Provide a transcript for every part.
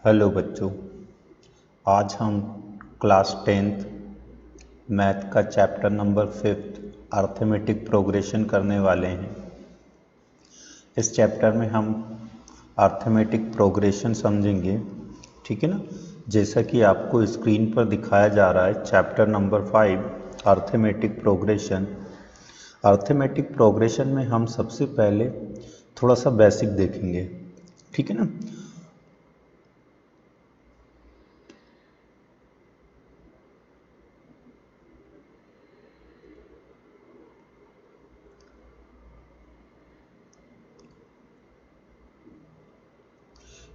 Hello बच्चों, आज हम क्लास 10th मैथ का चैप्टर नंबर 5 अर्थमेटिक प्रोग्रेशन करने वाले हैं। इस चैप्टर में हम अर्थमेटिक प्रोग्रेशन समझेंगे, ठीक है ना। जैसा कि आपको स्क्रीन पर दिखाया जा रहा है, chapter number 5 arithmetic progression. Arithmetic progression में हम सबसे पहले थोड़ा सा बेसिक देखेंगे, ठीक है ना।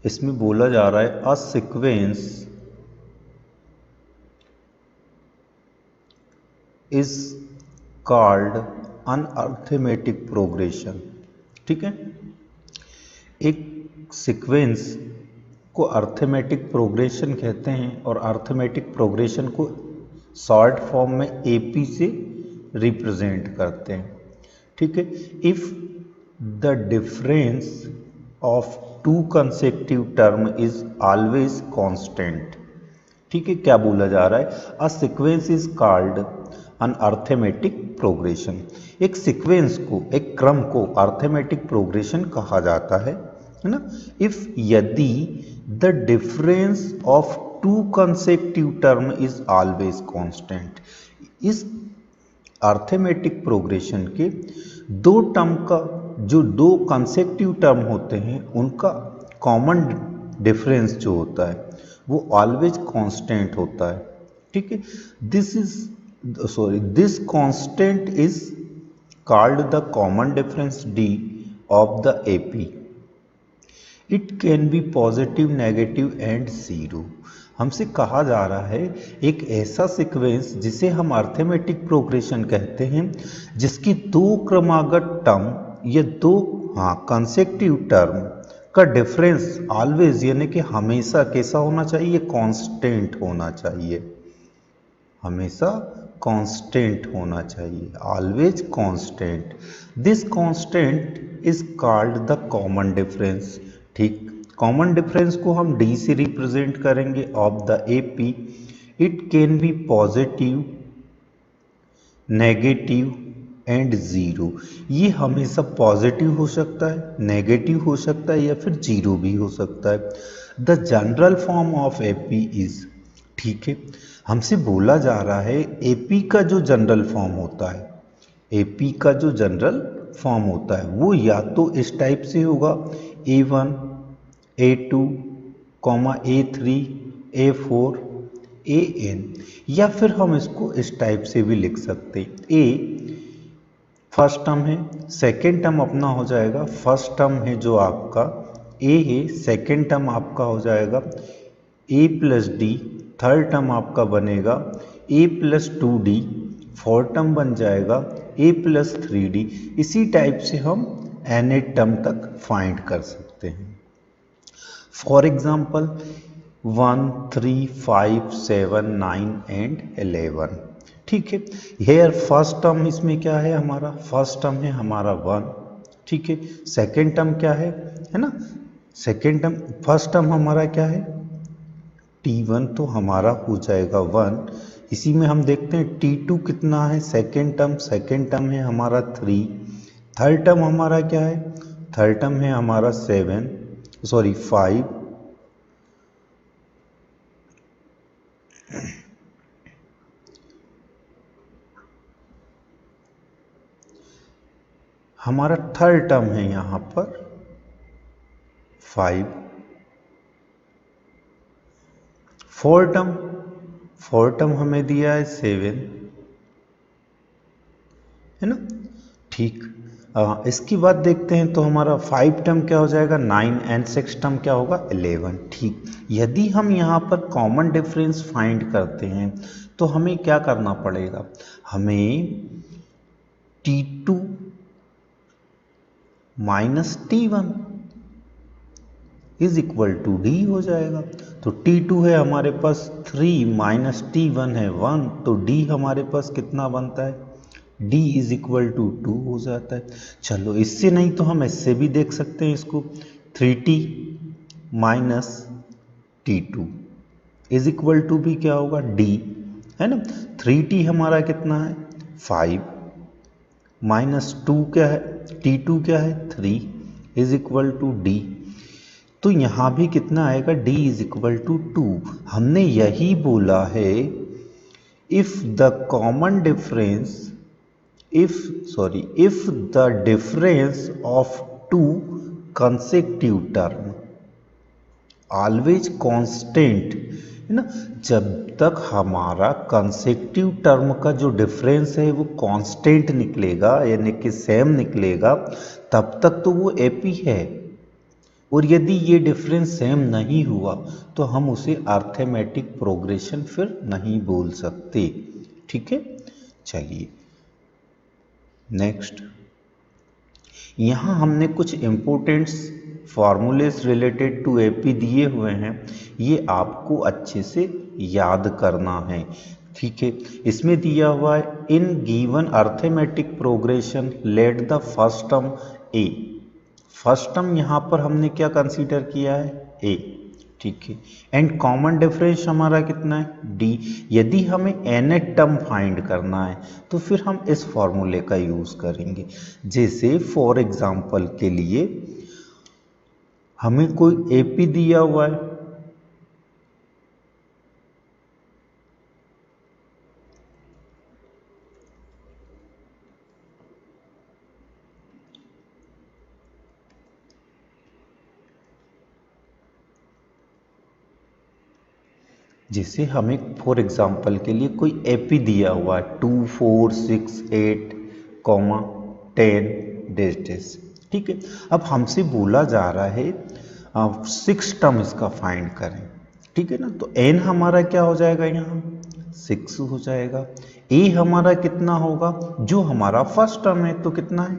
इसमें बोला जा रहा है a sequence is called an arithmetic progression, ठीक है। एक सीक्वेंस को अर्थमेटिक प्रोग्रेशन कहते हैं और अर्थमेटिक प्रोग्रेशन को शॉर्ट फॉर्म में एपी से रिप्रेजेंट करते हैं, ठीक है। If the difference of two consecutive term is always constant, ठीक है। क्या बोला जा रहा है, a sequence is called an arithmetic progression. एक सीक्वेंस को, एक क्रम को अर्थमेटिक प्रोग्रेशन कहा जाता है ना। इफ यदि the difference of two consecutive term is always constant, इस अर्थमेटिक प्रोग्रेशन के दो टर्म का, जो दो कंसेक्टिव टर्म होते हैं, उनका कॉमन डिफरेंस जो होता है वो ऑलवेज कांस्टेंट होता है, ठीक है। This constant is called the common difference D of the AP. It can be positive, negative and zero. हमसे कहा जा रहा है एक ऐसा सीक्वेंस जिसे हम अर्थमेटिक प्रोग्रेशन कहते हैं, जिसकी दो क्रमागत टर्म या दो कंसेक्टिव टर्म का डिफरेंस ऑलवेज, यानी कि हमेशा कैसा होना चाहिए, कांस्टेंट होना चाहिए, हमेशा कांस्टेंट होना चाहिए, always constant. This constant is called the common difference, ठीक। कॉमन डिफरेंस को हम डी से रिप्रेजेंट करेंगे of the AP. It can be positive, negative and zero. ये हमेशा पॉजिटिव हो सकता है, नेगेटिव हो सकता है या फिर जीरो भी हो सकता है। The general form of AP is, ठीक है। हमसे बोला जा रहा है एपी का जो जनरल फॉर्म होता है, एपी का जो जनरल फॉर्म होता है वो या तो इस टाइप से होगा, A1, A2, A3, A4, AN, या फिर हम इसको इस टाइप से भी लिख सकते हैं। ए फर्स्ट टर्म है, सेकेंड टर्म अपना हो जाएगा, फर्स्ट टर्म है जो आपका ए है, सेकेंड टर्म आपका हो जाएगा ए प्लस डी, थर्ड टर्म आपका बनेगा ए प्लस 2D, फोर्थ टर्म बन जाएगा ए प्लस 3D। इसी टाइप से हम nth टर्म तक फाइंड कर सकते हैं। फॉर एग्जाम्पल 1, 3, 5, 7, 9 एंड 11, ठीक है। हेयर फर्स्ट टर्म इसमें क्या है, हमारा फर्स्ट टर्म है हमारा 1, ठीक है। सेकेंड टर्म क्या है ना, सेकेंड टर्म, फर्स्ट टर्म हमारा क्या है T1, तो हमारा हो जाएगा 1। इसी में हम देखते हैं T2 कितना है, सेकेंड टर्म है हमारा 3, थर्ड टर्म हमारा क्या है, थर्ड टर्म है हमारा 5, हमारा थर्ड टर्म है यहाँ पर 5, फोर्थ टर्म हमें दिया है 7, है ना, ठीक। इसकी बात देखते हैं तो हमारा 5 टर्म क्या हो जाएगा 9 एंड 6 टर्म क्या होगा 11, ठीक। यदि हम यहाँ पर कॉमन डिफरेंस फाइंड करते हैं तो हमें क्या करना पड़ेगा, हमें T2 minus T1 is equal to D हो जाएगा। तो T2 है हमारे पास 3 माइनस T1 है 1, तो D हमारे पास कितना बनता है, D इज इक्वल टू 2 हो जाता है। चलो इससे नहीं तो हम इससे भी देख सकते हैं इसको, 3T minus T2 is equal to भी क्या होगा D, है ना। 3T हमारा कितना है 5 माइनस 2 क्या है T2 क्या है 3 इज इक्वल टू D। तो यहां भी कितना आएगा D इज इक्वल टू 2। हमने यही बोला है if the common difference if the difference of two consecutive term always constant, है ना। जब तक हमारा कंसेक्टिव टर्म का जो डिफरेंस है वो कांस्टेंट निकलेगा यानी कि सेम निकलेगा तब तक तो वो एपी है। और यदि ये डिफरेंस सेम नहीं हुआ तो हम उसे अर्थमेटिक प्रोग्रेशन फिर नहीं बोल सकते। ठीक है, चलिए नेक्स्ट। यहां हमने कुछ important formulas related to AP दिए हुए हैं, ये आपको अच्छे से याद करना है। ठीक है, इसमें दिया हुआ है in given arithmetic progression late the first term A. First term यहां पर हमने क्या कंसीडर किया है ए। ठीक है, एंड कॉमन डिफरेंस हमारा कितना है डी। यदि हमें nth टर्म फाइंड करना है तो फिर हम इस फॉर्मूले का यूज करेंगे। जैसे फॉर एग्जांपल के लिए हमें कोई एपी दिया हुआ है, जैसे हमें फॉर एग्जांपल के लिए कोई एपी दिया हुआ है 2 4 6 8 10 डैश डैश। ठीक है, अब हमसे बोला जा रहा है 6 टर्म इसका फाइंड करें। ठीक है ना, तो n हमारा क्या हो जाएगा यहाँ 6 हो जाएगा। a हमारा कितना होगा जो हमारा फर्स्ट टर्म है तो कितना है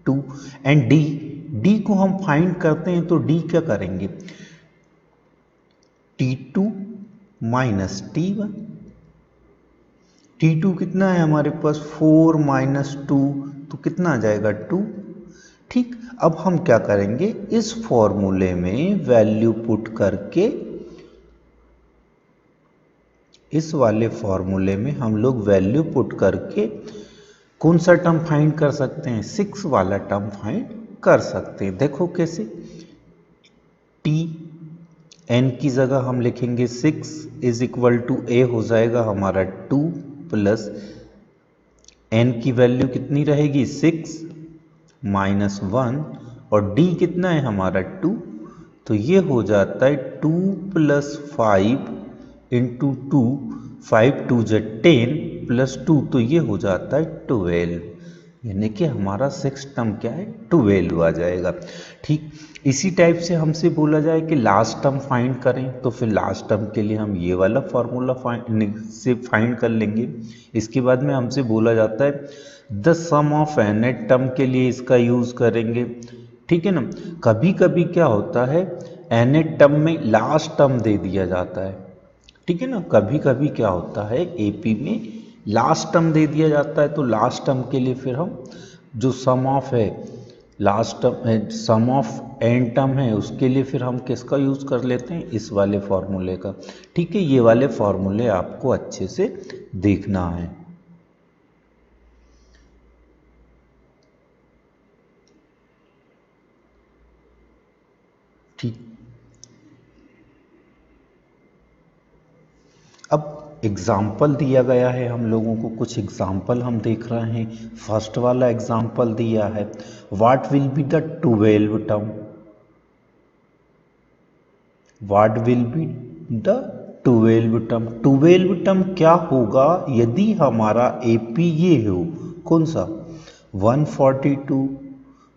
2। एंड d को हम फाइंड करते हैं तो d क्या करेंगे T2 माइनस T1। T2 कितना है हमारे पास 4 माइनस 2 तो कितना आ जाएगा 2। ठीक, अब हम क्या करेंगे इस फॉर्मूले में वैल्यू पुट करके इस वाले फॉर्मूले में हम लोग वैल्यू पुट करके कौन सा टर्म फाइंड कर सकते हैं 6 वाला टर्म फाइंड कर सकते हैं। देखो कैसे T n की जगह हम लिखेंगे 6 इज इक्वल टू a हो जाएगा हमारा 2 प्लस n की वैल्यू कितनी रहेगी 6 माइनस 1 और d कितना है हमारा 2 तो ये हो जाता है 2 प्लस 5 इंटू 2 5 2 ज 10 प्लस 2 तो ये हो जाता है 12 यानी कि हमारा 6 टर्म क्या है 12 आ जाएगा। ठीक, इसी टाइप से हमसे बोला जाए कि लास्ट टर्म फाइंड करें तो फिर लास्ट टर्म के लिए हम ये वाला फॉर्मूला फाइंड कर लेंगे। इसके बाद में हमसे बोला जाता है the sum of nth term के लिए इसका यूज करेंगे। ठीक है ना, कभी कभी क्या होता है nth टर्म में लास्ट टर्म दे दिया जाता है। ठीक है ना, कभी कभी क्या होता है एपी में लास्ट टर्म दे दिया जाता है तो लास्ट टर्म के लिए फिर हम जो सम ऑफ है last term sum of n term है उसके लिए फिर हम किसका यूज कर लेते हैं इस वाले फॉर्मूले का। ठीक है, ये वाले फॉर्मूले आपको अच्छे से देखना है। ठीक, अब एग्जाम्पल दिया गया है हम लोगों को, कुछ एग्जाम्पल हम देख रहे हैं। फर्स्ट वाला एग्जाम्पल दिया है what will be the 12 term, what will be the 12 term. 12 term क्या होगा यदि हमारा एपी ये हो कौन सा 142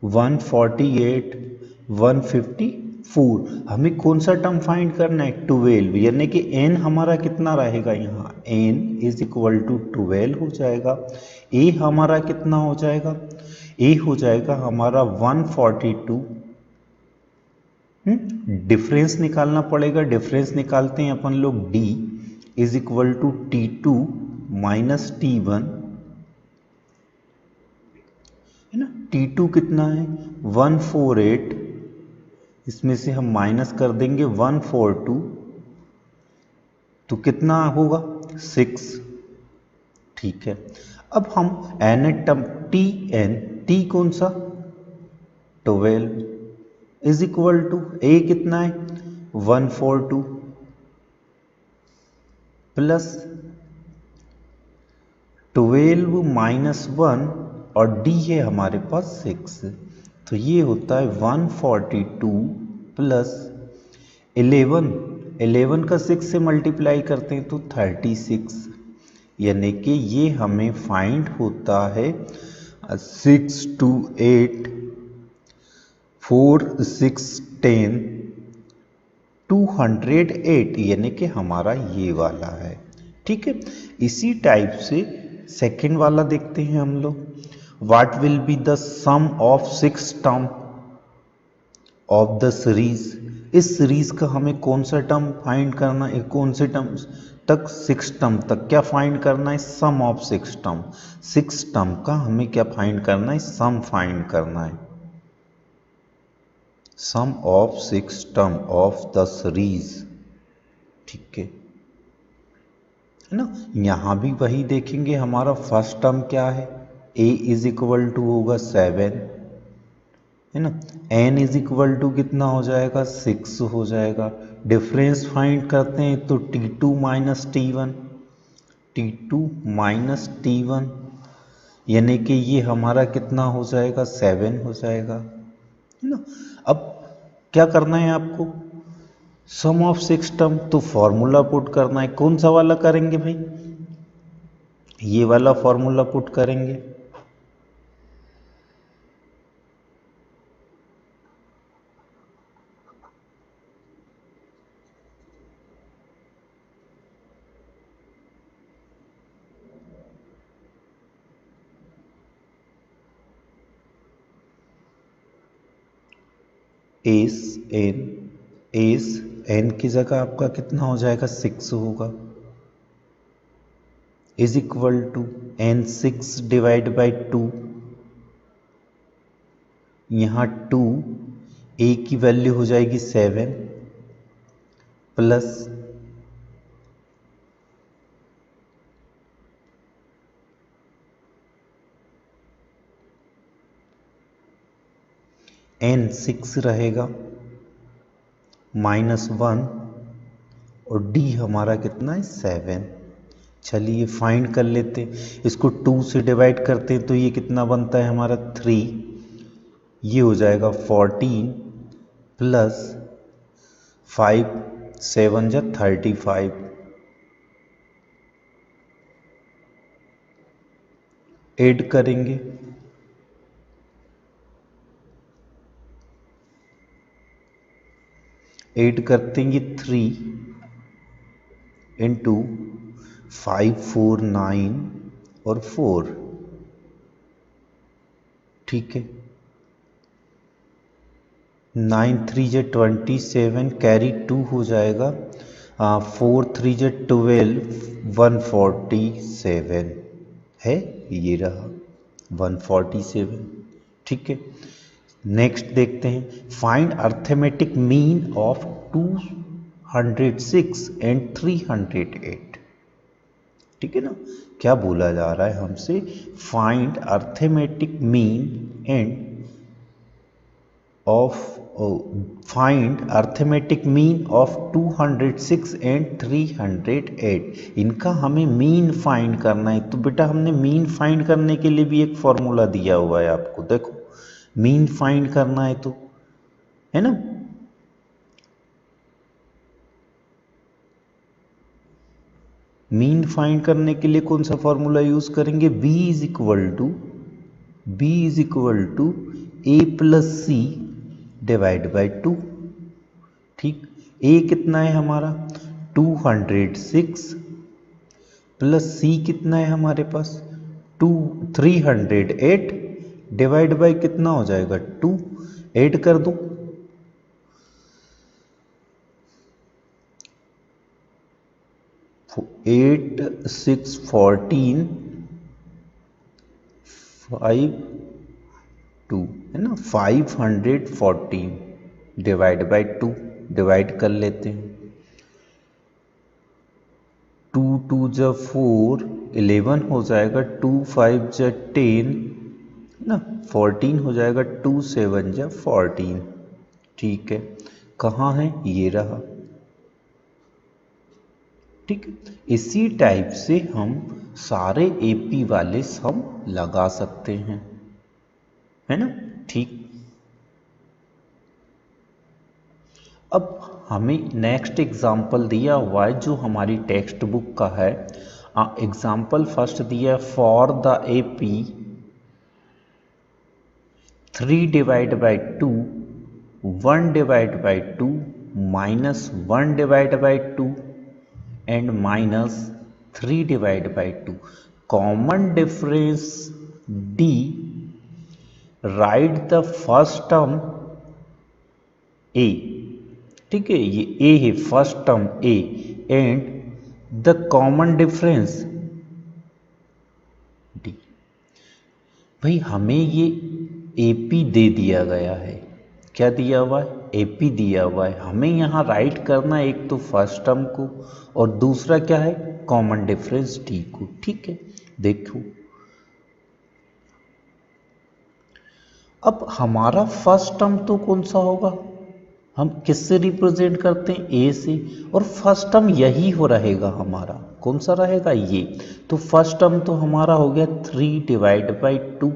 148 154। हमें कौन सा टर्म फाइंड करना है 12 यानी कि n हमारा कितना रहेगा यहाँ n इज इक्वल टू 12 हो जाएगा। a हमारा कितना हो जाएगा a हो जाएगा हमारा 142। डिफरेंस निकालना पड़ेगा, डिफरेंस निकालते हैं अपन लोग d is equal to T2 minus T1 है ना। T2 कितना है 148, इसमें से हम माइनस कर देंगे 142 तो कितना होगा 6। ठीक है, अब हम n term T n, T कौन सा 12 इज इक्वल टू ए कितना है 142 प्लस 12 माइनस 1 और डी है हमारे पास 6, तो ये होता है 142 प्लस 11 का 6 से मल्टीप्लाई करते हैं तो 36, यानी कि ये हमें फाइंड होता है 6 2 8 4 6 10 208, यानी कि हमारा ये वाला है। ठीक है, इसी टाइप से सेकंड वाला देखते हैं हम लोग। What will be the sum of 6 term of the series. इस सीरीज का हमें कौन सा टर्म फाइंड करना है, कौन से टर्म तक 6 टर्म तक क्या फाइंड करना है, सम ऑफ 6 टर्म। 6 टर्म का हमें क्या फाइंड करना है, सम फाइंड करना है, sum of 6 term of the series. ठीक है ना, यहां भी वही देखेंगे, हमारा फर्स्ट टर्म क्या है, a इज इक्वल टू होगा 7 है ना, n इज इक्वल टू कितना हो जाएगा 6 हो जाएगा। डिफरेंस फाइंड करते हैं तो t2 माइनस t1 यानी कि ये हमारा कितना हो जाएगा 7 हो जाएगा, है ना। अब क्या करना है आपको, सम ऑफ 6 टर्म, तो फॉर्मूला पुट करना है। कौन सा वाला करेंगे भाई, ये वाला फॉर्मूला पुट करेंगे। एस एन की जगह आपका कितना हो जाएगा 6 होगा, is equal to n 6 divide by 2, यहाँ 2 ए की वैल्यू हो जाएगी 7 प्लस एन 6 रहेगा -1 और डी हमारा कितना है 7। चलिए फाइंड कर लेते हैं, इसको 2 से डिवाइड करते हैं तो ये कितना बनता है हमारा 3, ये हो जाएगा 14 प्लस 5 7 जा 35, ऐड करेंगे ऐड करते हैं, ये 3 इंटू 5 4 9 और 4। ठीक है, 9 3 जे 27 कैरी 2 हो जाएगा, 4 3 जे 12 147 है, ये रहा 147। ठीक है, नेक्स्ट देखते हैं, find arithmetic mean of 206 and 308। ठीक है ना, क्या बोला जा रहा है हमसे, find arithmetic mean end of find arithmetic mean of 206 and 308। इनका हमें मीन फाइंड करना है। तो बेटा हमने मीन फाइंड करने के लिए भी एक फॉर्मूला दिया हुआ है आपको, देखो मीन फाइंड करना है तो, है ना, मीन फाइंड करने के लिए कौन सा फॉर्मूला यूज करेंगे, b is equal to A plus C divide by 2। ठीक, a कितना है हमारा 206 प्लस c कितना है हमारे पास 308 डिवाइड बाई कितना हो जाएगा 2, ऐड कर दो 8 6 14 5 2 है ना, 514 डिवाइड बाई 2, डिवाइड कर लेते हैं टू जा 4 11 हो जाएगा, 2 5 जा 10 ना, 14 हो जाएगा, 2 7 जा 14। ठीक है, कहाँ है, ये रहा। ठीक है, इसी टाइप से हम सारे एपी वाले सम लगा सकते हैं, है ना। ठीक, अब हमें नेक्स्ट एग्जाम्पल दिया हुआ है जो हमारी टेक्स्ट बुक का है। एग्जाम्पल फर्स्ट दिया है, for the AP 3 divide by 2 1 divide by 2 minus 1 divide by 2 and minus 3 divide by 2। Common difference D, right the first term A. ठीक है, ये ए है, first term A and the common difference D. भाई हमें ये AP दे दिया गया है, क्या दिया हुआ है, एपी दिया हुआ है। हमें यहाँ राइट करना है एक तो फर्स्ट टर्म को और दूसरा क्या है, कॉमन डिफरेंस डी को। ठीक है, देखो अब हमारा फर्स्ट टर्म तो कौन सा होगा, हम किससे रिप्रेजेंट करते हैं, ए से, और फर्स्ट टर्म यही हो रहेगा हमारा, कौन सा रहेगा, ये। तो फर्स्ट टर्म तो हमारा हो गया 3 डिवाइड बाई 2।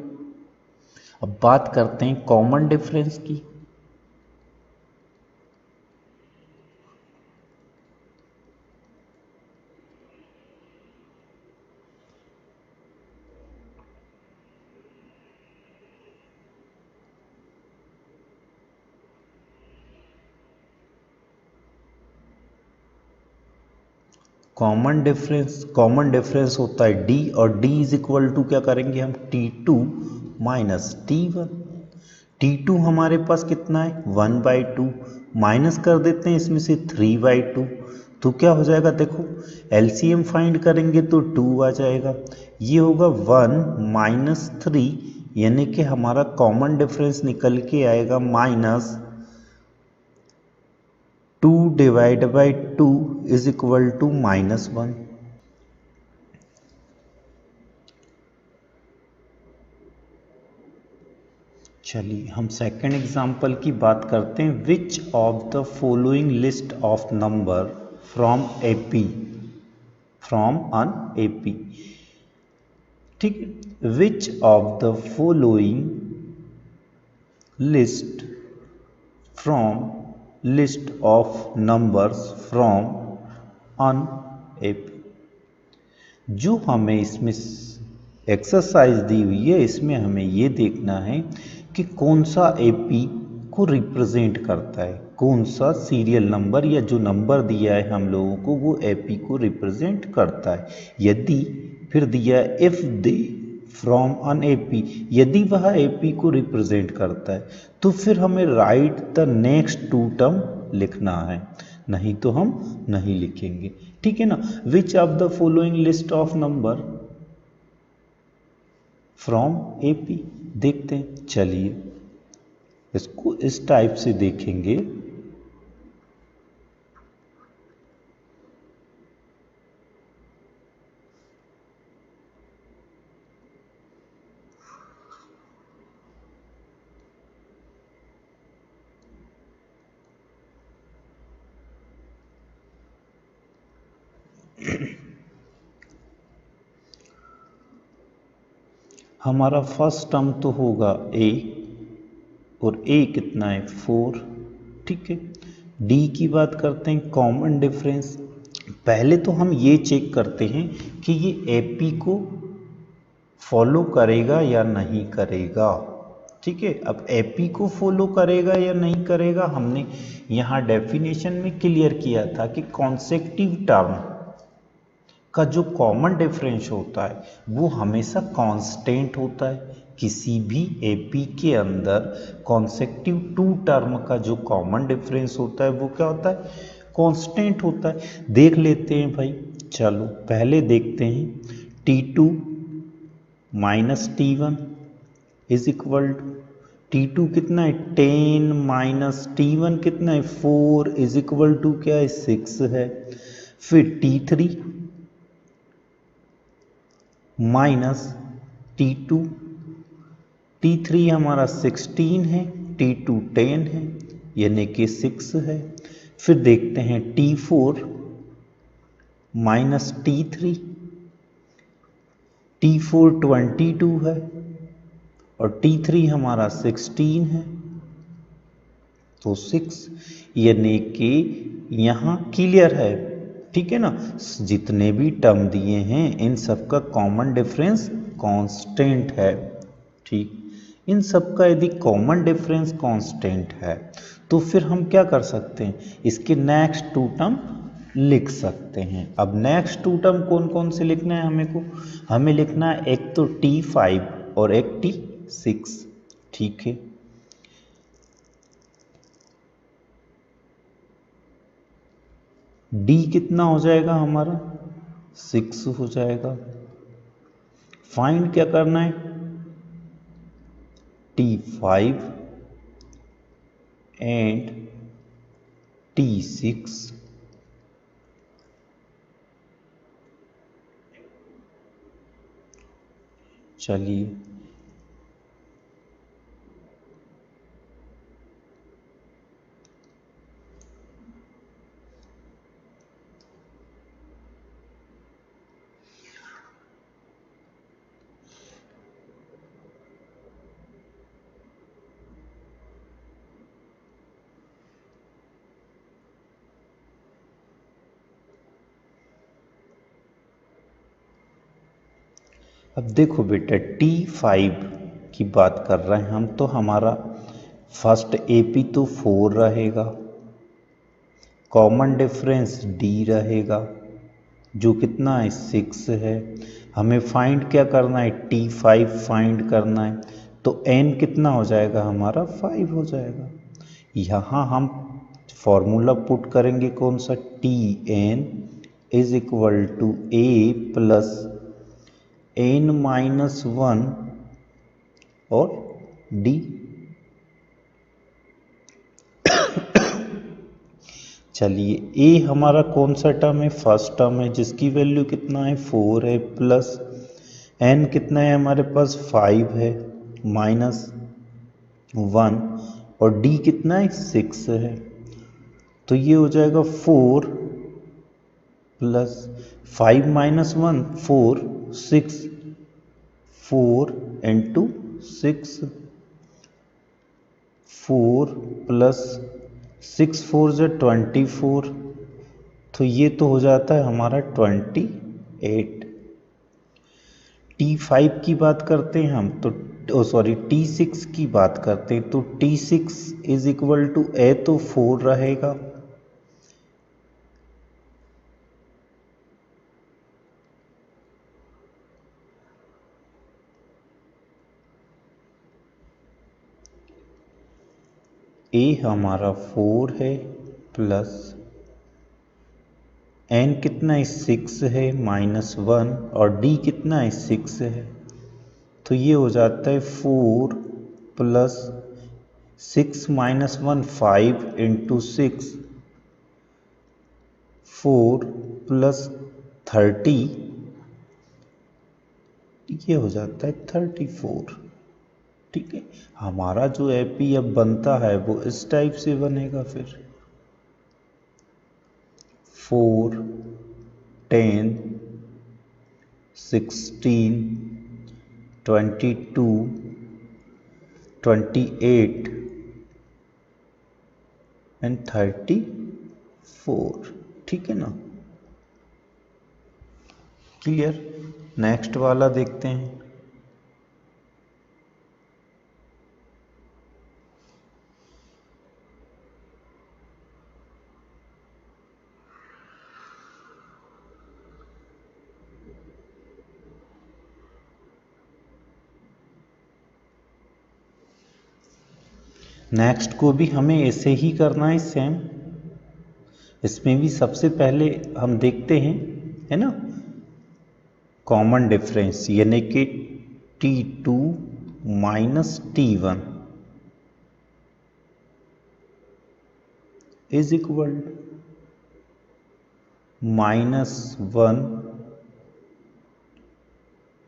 अब बात करते हैं कॉमन डिफरेंस की। कॉमन डिफरेंस होता है डी, और डी इज इक्वल टू क्या करेंगे हम, T2 माइनस T1। T2 हमारे पास कितना है, 1/2, माइनस कर देते हैं इसमें से 3/2, तो क्या हो जाएगा, देखो एलसीएम फाइंड करेंगे तो 2 आ जाएगा। ये होगा 1 माइनस 3, यानी कि हमारा कॉमन डिफरेंस निकल के आएगा minus 2 divide by 2 is equal to -1। चलिए हम सेकंड एग्जांपल की बात करते हैं। Which of the following list of number from AP, from an AP. ठीक है, which of the following list from list of numbers from an AP. जो हमें इसमें एक्सरसाइज दी हुई है, इसमें हमें ये देखना है कि कौन सा एपी को रिप्रेजेंट करता है, कौन सा सीरियल नंबर या जो नंबर दिया है हम लोगों को वो एपी को रिप्रेजेंट करता है। यदि फिर दिया है if they from an AP, यदि वह एपी को रिप्रेजेंट करता है तो फिर हमें राइट द नेक्स्ट 2 टर्म लिखना है, नहीं तो हम नहीं लिखेंगे। ठीक है ना। Which of the following list of number from AP, देखते हैं। चलिए इसको इस टाइप से देखेंगे। हमारा फर्स्ट टर्म तो होगा ए, और ए कितना है 4। ठीक है, डी की बात करते हैं, कॉमन डिफरेंस। पहले तो हम ये चेक करते हैं कि ये एपी को फॉलो करेगा या नहीं करेगा। ठीक है, अब एपी को फॉलो करेगा या नहीं करेगा हमने यहाँ डेफिनेशन में क्लियर किया था कि कॉन्सेक्टिव टर्म का जो कॉमन डिफरेंस होता है वो हमेशा कांस्टेंट होता है। किसी भी एपी के अंदर कॉन्सेक्टिव 2 टर्म का जो कॉमन डिफरेंस होता है वो क्या होता है, कांस्टेंट होता है। देख लेते हैं भाई, चलो पहले देखते हैं। T2 minus T1 is equal to, T2 कितना है 10 माइनस T1 कितना है 4 इज इक्वल टू क्या है 6 है। फिर T3 माइनस T2, T3 हमारा 16 है, T2 10 है, यानी कि 6 है। फिर देखते हैं T4 माइनस T3, T4 22 है और T3 हमारा 16 है, तो 6, यानी कि यहाँ क्लियर है। ठीक है ना, जितने भी टर्म दिए हैं इन सब का कॉमन डिफरेंस कांस्टेंट है। ठीक, इन सब का यदि कॉमन डिफरेंस कांस्टेंट है तो फिर हम क्या कर सकते हैं, इसके नेक्स्ट टू टर्म लिख सकते हैं। अब नेक्स्ट टू टर्म कौन कौन से लिखना है हमें लिखना है एक तो T5 और एक T6। ठीक है, डी कितना हो जाएगा हमारा 6 हो जाएगा। फाइंड क्या करना है, T5 एंड T6। चलिए अब देखो बेटा, T5 की बात कर रहे हैं हम, तो हमारा फर्स्ट AP तो 4 रहेगा, कॉमन डिफरेंस D रहेगा जो कितना है 6 है। हमें फाइंड क्या करना है, T5 फाइंड करना है, तो N कितना हो जाएगा हमारा 5 हो जाएगा। यहाँ हम फॉर्मूला पुट करेंगे कौन सा, Tn is equal to A plus N-1 और D। चलिए ए हमारा कौन सा टर्म है, फर्स्ट टर्म है जिसकी वैल्यू कितना है 4 है, प्लस एन कितना है हमारे पास 5 है, माइनस 1 और डी कितना है 6 है। तो ये हो जाएगा 4 प्लस 5 माइनस 1 4, 6, 4 इंटू 6, 4 प्लस 6 4 जो 24, तो ये तो हो जाता है हमारा 28। T5 की बात करते हैं हम तो सॉरी T6 की बात करते हैं, तो T6 इज इक्वल टू ए तो 4 रहेगा, ए हमारा 4 है, प्लस एन कितना है 6 है, माइनस 1 और डी कितना है 6 है। तो ये हो जाता है 4 प्लस 6 माइनस 1 5 इंटू 6, 4 प्लस 30, ये हो जाता है 34। ठीक है, हमारा जो एपी अब बनता है वो इस टाइप से बनेगा, फिर 4 10 16 22 28 एंड 34। ठीक है ना, क्लियर। नेक्स्ट वाला देखते हैं। नेक्स्ट को भी हमें ऐसे ही करना है सेम। इसमें भी सबसे पहले हम देखते हैं, है ना, कॉमन डिफरेंस, यानी कि T2 minus T1 is equal -1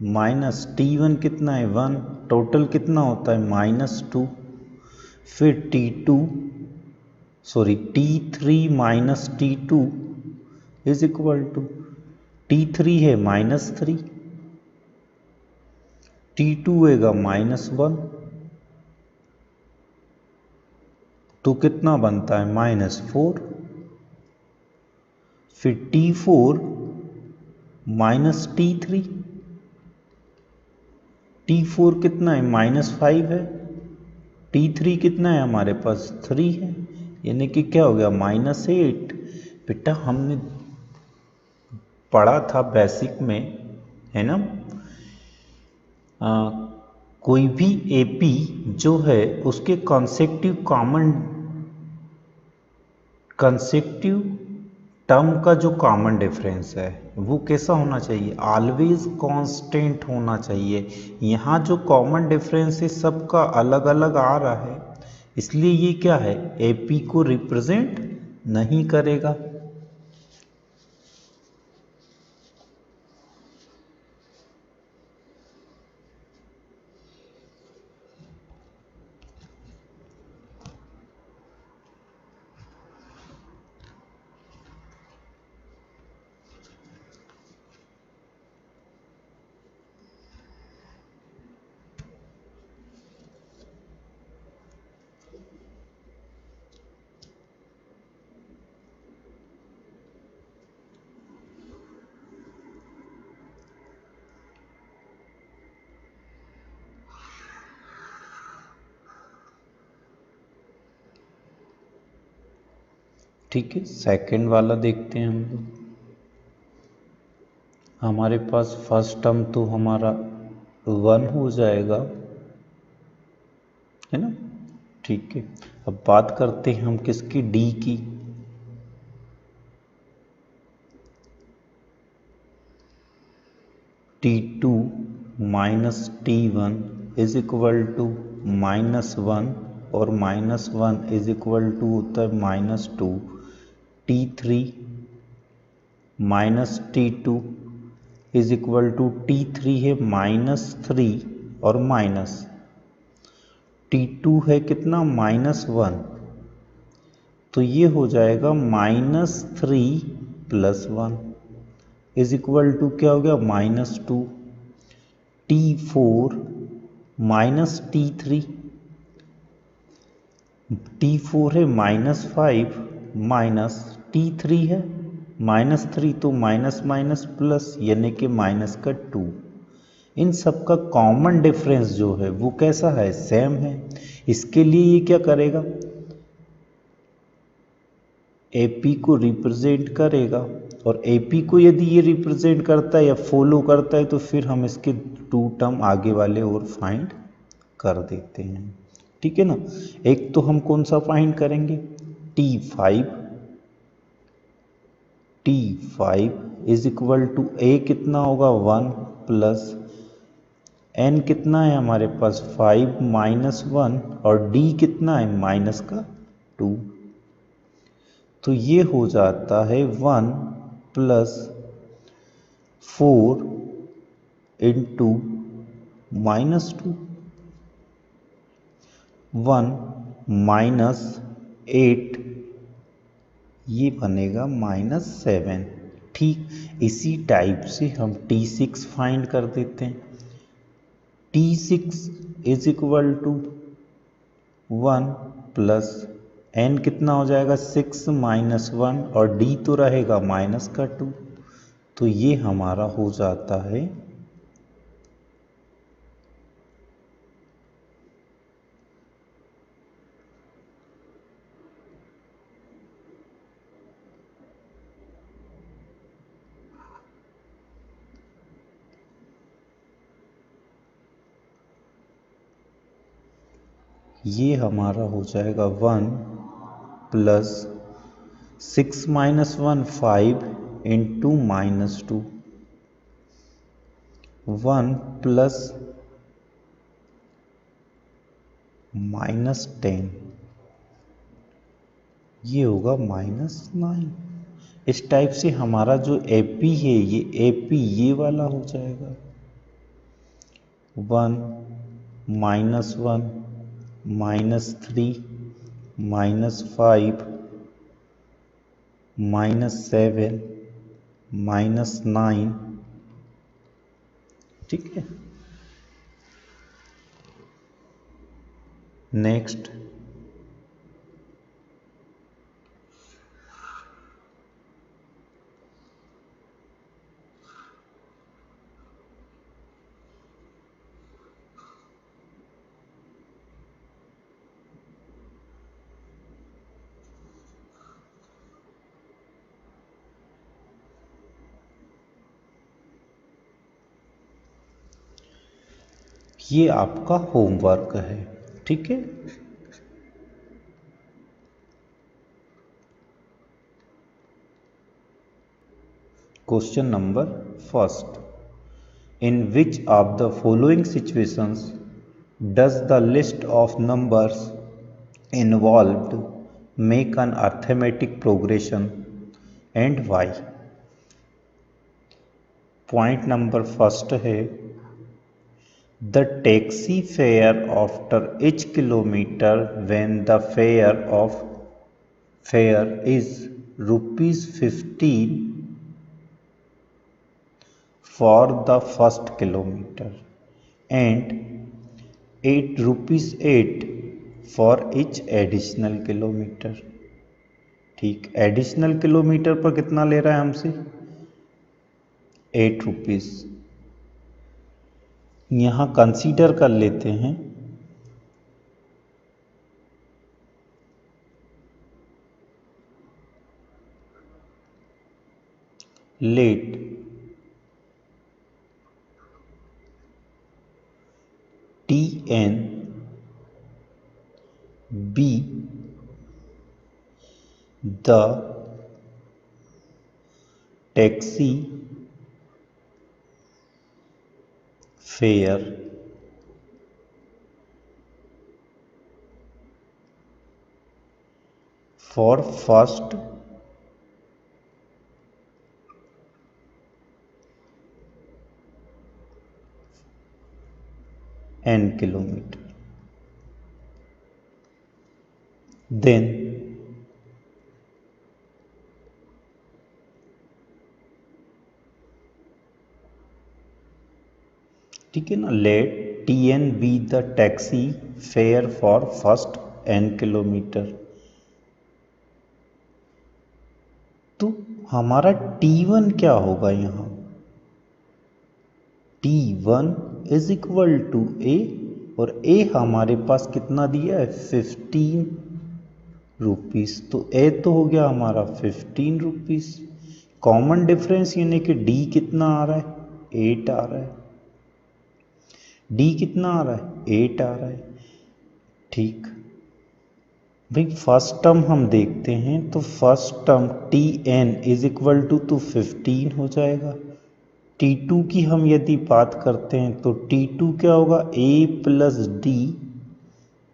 minus T1 कितना है 1, टोटल कितना होता है -2, फिर T3 minus T2 is equal to T3 है -3, T2 होगा -1, तो कितना बनता है -4, फिर T4 माइनस T3, T4 कितना है -5 है, T3 कितना है हमारे पास 3 है, यानी कि क्या हो गया -8। बेटा हमने पढ़ा था बेसिक में, है ना, कोई भी एपी जो है उसके कंसेक्टिव टर्म का जो कॉमन डिफरेंस है वो कैसा होना चाहिए, ऑलवेज कांस्टेंट होना चाहिए। यहाँ जो कॉमन डिफरेंस है सबका अलग अलग आ रहा है, इसलिए ये क्या है, एपी को रिप्रेजेंट नहीं करेगा। ठीक है, सेकंड वाला देखते हैं हम लोग। हमारे पास फर्स्ट टर्म तो हमारा 1 हो जाएगा, है ना। ठीक है, अब बात करते हैं हम किसकी, डी की। T2 minus T1 is equal to -1 और -1 इज इक्वल टू होता है -2। T3 minus T2 is equal to T3 है -3 और माइनस T2 है कितना -1, तो ये हो जाएगा -3 + 1 इज इक्वल टू क्या हो गया -2। T4 माइनस T3 है -5 माइनस T3 है -3, तो माइनस माइनस प्लस यानी कि -2। इन सब का कॉमन डिफरेंस जो है वो कैसा है, सेम है। इसके लिए ये क्या करेगा, एपी को रिप्रेजेंट करेगा, और एपी को यदि ये रिप्रेजेंट करता है या फॉलो करता है तो फिर हम इसके 2 टर्म आगे वाले और फाइंड कर देते हैं। ठीक है ना। एक तो हम कौन सा फाइंड करेंगे, T5 इज इक्वल टू ए कितना होगा 1 प्लस n कितना है हमारे पास 5 -1 और d कितना है -2, तो ये हो जाता है 1 + 4 इंटू -2, 1 -8 ये बनेगा -7। ठीक इसी टाइप से हम T6 फाइंड कर देते हैं। T6 is equal to 1 plus n कितना हो जाएगा 6 -1 और d तो रहेगा -2, तो ये हमारा हो जाता है ये हमारा हो जाएगा 1 प्लस 6 -1 5 इंटू -2, 1 प्लस -10 ये होगा -9। इस टाइप से हमारा जो एपी है ये एपी ये वाला हो जाएगा। 1, -1, -3, -5, -7, -9। ठीक है। नेक्स्ट, ये आपका होमवर्क है। ठीक है। Question number first, in which of the following situations does the list of numbers involved make an arithmetic progression and why? Point number first है, the taxi fare after each kilometre when the fare is ₹15 for the first kilometer and ₹8 for each additional kilometer। ठीक, additional kilometre पर कितना ले रहा है हमसे? ₹8। यहां consider कर लेते हैं let TN be the taxi fare for first n kilometre. Then ठीक है ना, let TN be the taxi fare for first n kilometre. तो हमारा T1 क्या होगा यहाँ? T1 is equal to A, और ए हमारे पास कितना दिया है? ₹15। तो ए तो हो गया हमारा ₹15। कॉमन डिफरेंस यानी कि डी कितना आ रहा है? 8 आ रहा है। डी कितना आ रहा है? 8 आ रहा है। ठीक भाई, फर्स्ट टर्म हम देखते हैं तो first term TN is equal to 15 हो जाएगा। T2 की हम यदि बात करते हैं तो T2 क्या होगा? A plus D।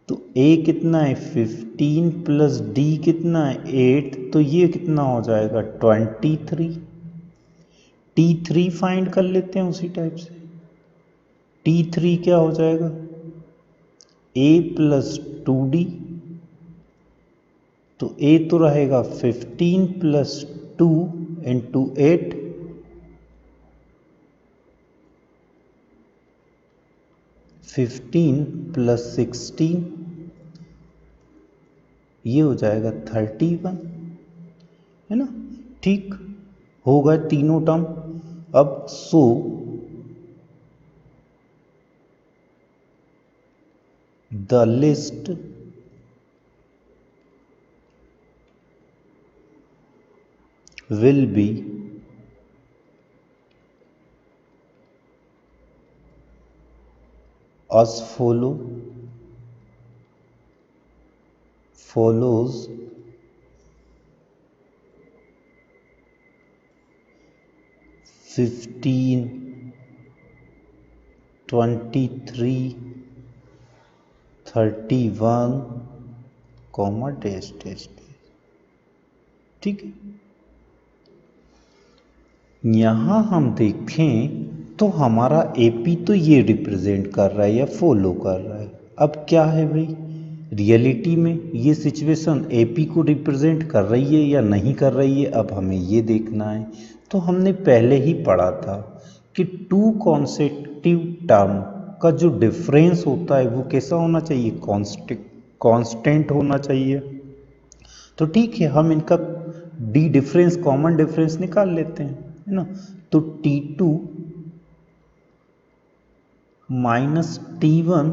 तो A कितना है? 15 प्लस D कितना है? 8। तो ये कितना हो जाएगा? 23। T3 फाइंड कर लेते हैं उसी टाइप से। T3 क्या हो जाएगा? A plus 2D। तो A तो रहेगा 15 प्लस 2 इंटू 8, 15 प्लस 16, ये हो जाएगा 31, है ना। ठीक होगा तीनों टर्म। अब the list will be as follows 15, 23, 31, comma dash dash. ठीक है। यहां हम देखें तो हमारा एपी तो ये रिप्रेजेंट कर रहा है या फॉलो कर रहा है। अब क्या है भाई, रियलिटी में ये सिचुएशन एपी को रिप्रेजेंट कर रही है या नहीं कर रही है, अब हमें ये देखना है। तो हमने पहले ही पढ़ा था कि टू कॉन्सेक्यूटिव टर्म का जो डिफरेंस होता है वो कैसा होना चाहिए, कांस्टेंट होना चाहिए। तो ठीक है, हम इनका डी डिफरेंस, कॉमन डिफरेंस निकाल लेते हैं, है ना। तो T2 minus T1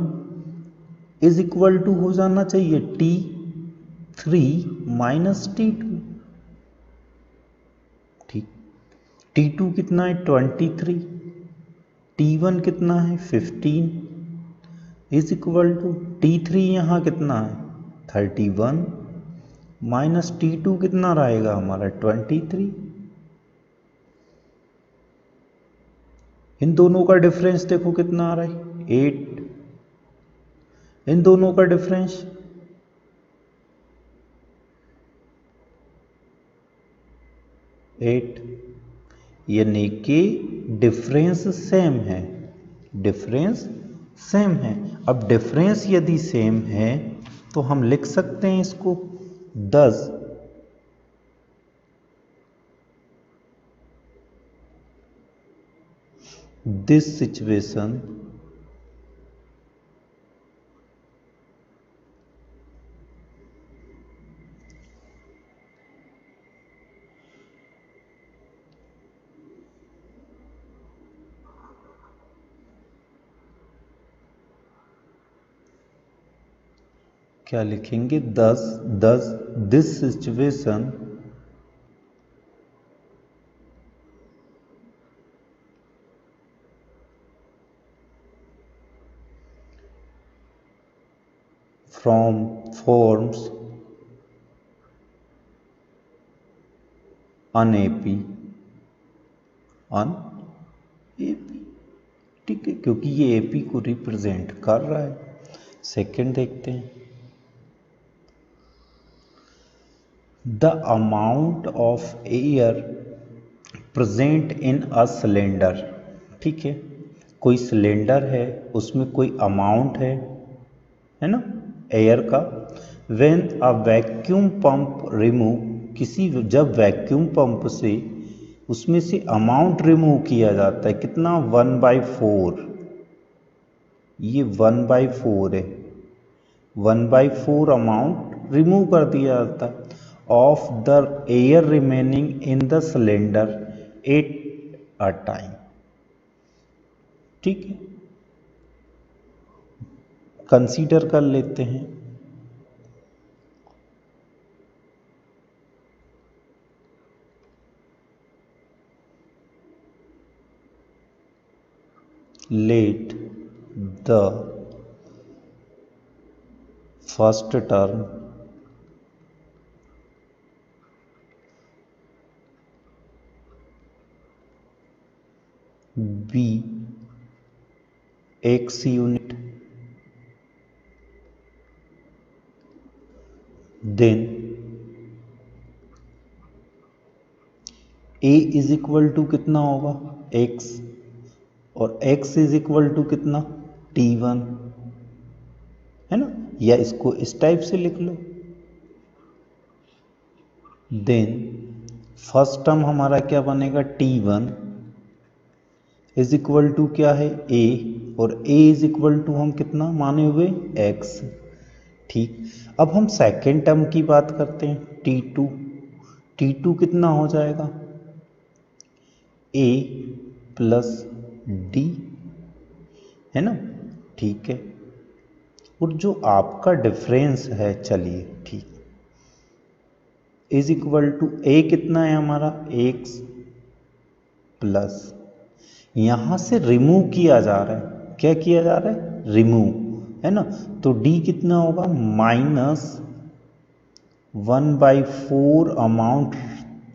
is equal to हो जाना चाहिए T3 माइनस T2। ठीक, T2 कितना है 23, T1 कितना है 15 इज इक्वल टू T3 यहाँ कितना है 31 माइनस T2 कितना रहेगा हमारा 23। इन दोनों का डिफरेंस देखो कितना आ रहा है 8, इन दोनों का डिफरेंस 8, यानी कि डिफरेंस सेम है, डिफरेंस सेम है। अब डिफरेंस यदि सेम है तो हम लिख सकते हैं इसको 10 this situation क्या लिखेंगे 10 this situation from forms unap, ठीक है, क्योंकि ये एपी को रिप्रेजेंट कर रहा है। सेकंड देखते हैं, the amount of air present in a cylinder. ठीक है, कोई सिलेंडर है उसमें कोई अमाउंट है ना, एयर का। When a vacuum pump remove, किसी जब वैक्यूम पंप से उसमें से अमाउंट रिमूव किया जाता है, कितना 1/4, ये 1/4 है, 1/4 अमाउंट रिमूव कर दिया जाता है of the air remaining in the cylinder at a time. ठीक है, कंसीडर कर लेते हैं। Let the first term be x unit, then a is equal to कितना होगा x, और x इज इक्वल टू कितना T1, है ना, या इसको इस टाइप से लिख लो। देन फर्स्ट टर्म हमारा क्या बनेगा T1 इज इक्वल टू क्या है a, और a इज इक्वल टू हम कितना माने हुए x। ठीक, अब हम सेकेंड टर्म की बात करते हैं T2, T2 कितना हो जाएगा a प्लस d, है ना। ठीक है, और जो आपका डिफरेंस है, चलिए ठीक, इज इक्वल टू a कितना है हमारा x प्लस, यहां से रिमूव किया जा रहा है, क्या किया जा रहा है रिमूव, है ना। तो d कितना होगा माइनस 1/4 अमाउंट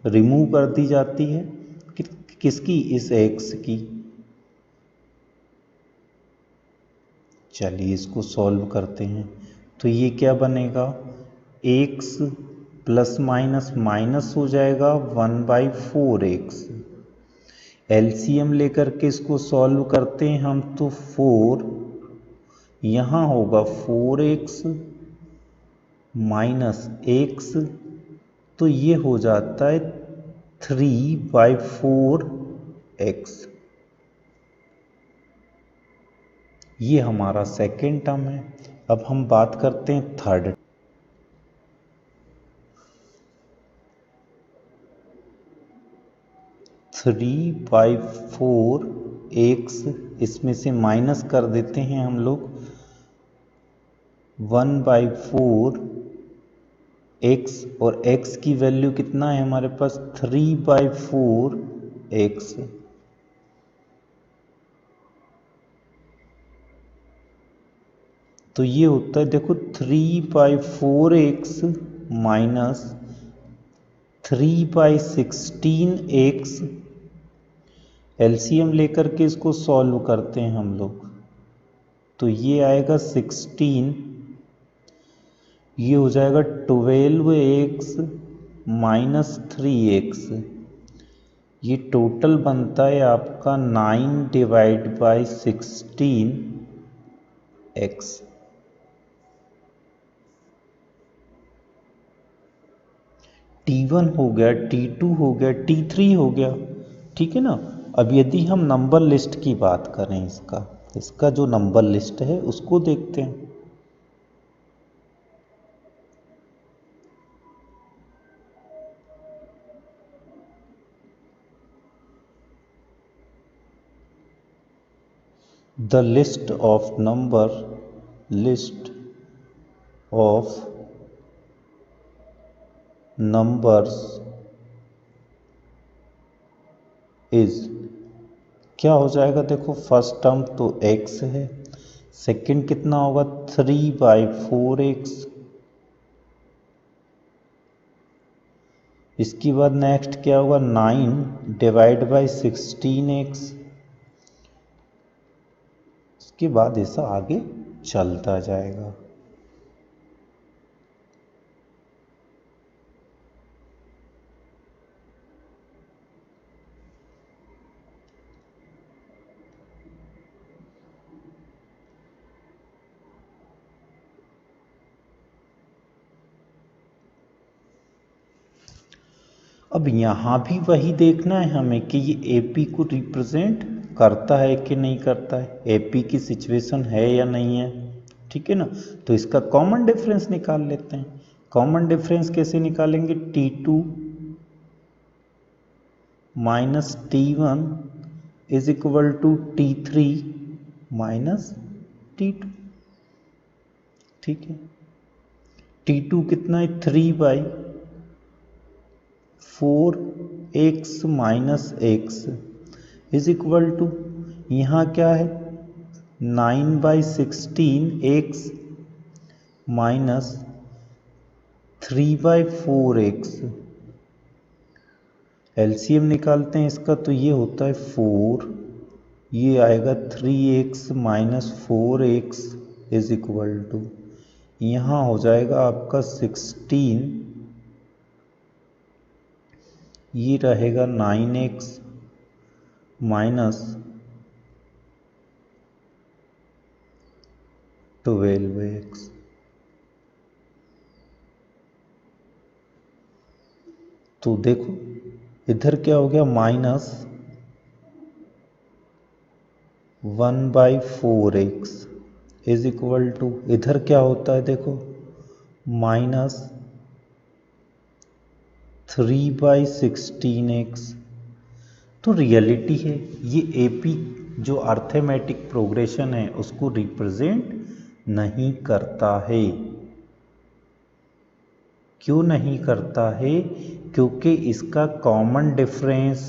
रिमूव कर दी जाती है, किसकी, इस x की। चलिए इसको सॉल्व करते हैं, तो ये क्या बनेगा x प्लस माइनस माइनस हो जाएगा 1/4x, एलसीएम लेकर के इसको सॉल्व करते हैं हम, तो 4 यहाँ होगा 4x माइनस एक्स, तो ये हो जाता है 3/4x। ये हमारा सेकेंड टर्म है। अब हम बात करते हैं थर्ड। 3/4x, इसमें से माइनस कर देते हैं हम लोग 1/4x, और x की वैल्यू कितना है हमारे पास 3/4x। तो ये होता है देखो 3/4x माइनस 3/16x। एलसीएम लेकर के इसको सॉल्व करते हैं हम लोग, तो ये आएगा 16, ये हो जाएगा 12x माइनस 3x। ये टोटल बनता है आपका 9/16x। T1 हो गया, T2 हो गया, T3 हो गया, ठीक है ना। अब यदि हम नंबर लिस्ट की बात करें, इसका जो नंबर लिस्ट है उसको देखते हैं। The list of numbers is, क्या हो जाएगा देखो, फर्स्ट टर्म तो x है, सेकंड कितना होगा 3/4x, इसके बाद नेक्स्ट क्या होगा 9/16x, इसके बाद ऐसा आगे चलता जाएगा। अब यहाँ भी वही देखना है हमें कि ये एपी को रिप्रेजेंट करता है कि नहीं करता है, एपी की सिचुएशन है या नहीं है, ठीक है ना। तो इसका कॉमन डिफरेंस निकाल लेते हैं। कॉमन डिफरेंस कैसे निकालेंगे, T2 minus T1 is equal to T3 minus T2, ठीक है। T2 कितना है 3/4x minus x is equal to, यहाँ क्या है 9/16x माइनस 3/4x। एलसीएम निकालते हैं इसका, तो ये होता है 4, ये आएगा 3x minus 4x is equal to, यहाँ हो जाएगा आपका 16, ये रहेगा 9x माइनस 12x। तो देखो इधर क्या हो गया minus 1/4x is equal to, इधर क्या होता है देखो माइनस 3/16x। तो रियलिटी है ये एपी जो अर्थमेटिक प्रोग्रेशन है उसको रिप्रेजेंट नहीं करता है। क्यों नहीं करता है, क्योंकि इसका कॉमन डिफरेंस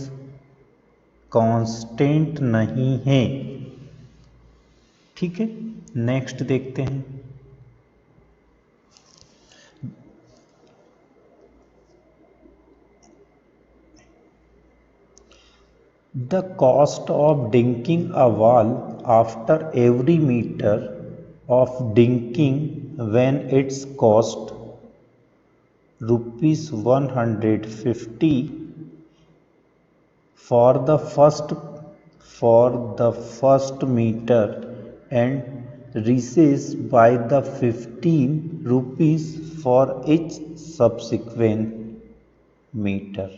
कांस्टेंट नहीं है, ठीक है। नेक्स्ट देखते हैं, the cost of dinking a wall after every meter of dinking when its cost rupees 150 for the first meter and receives by the 15 rupees for each subsequent meter.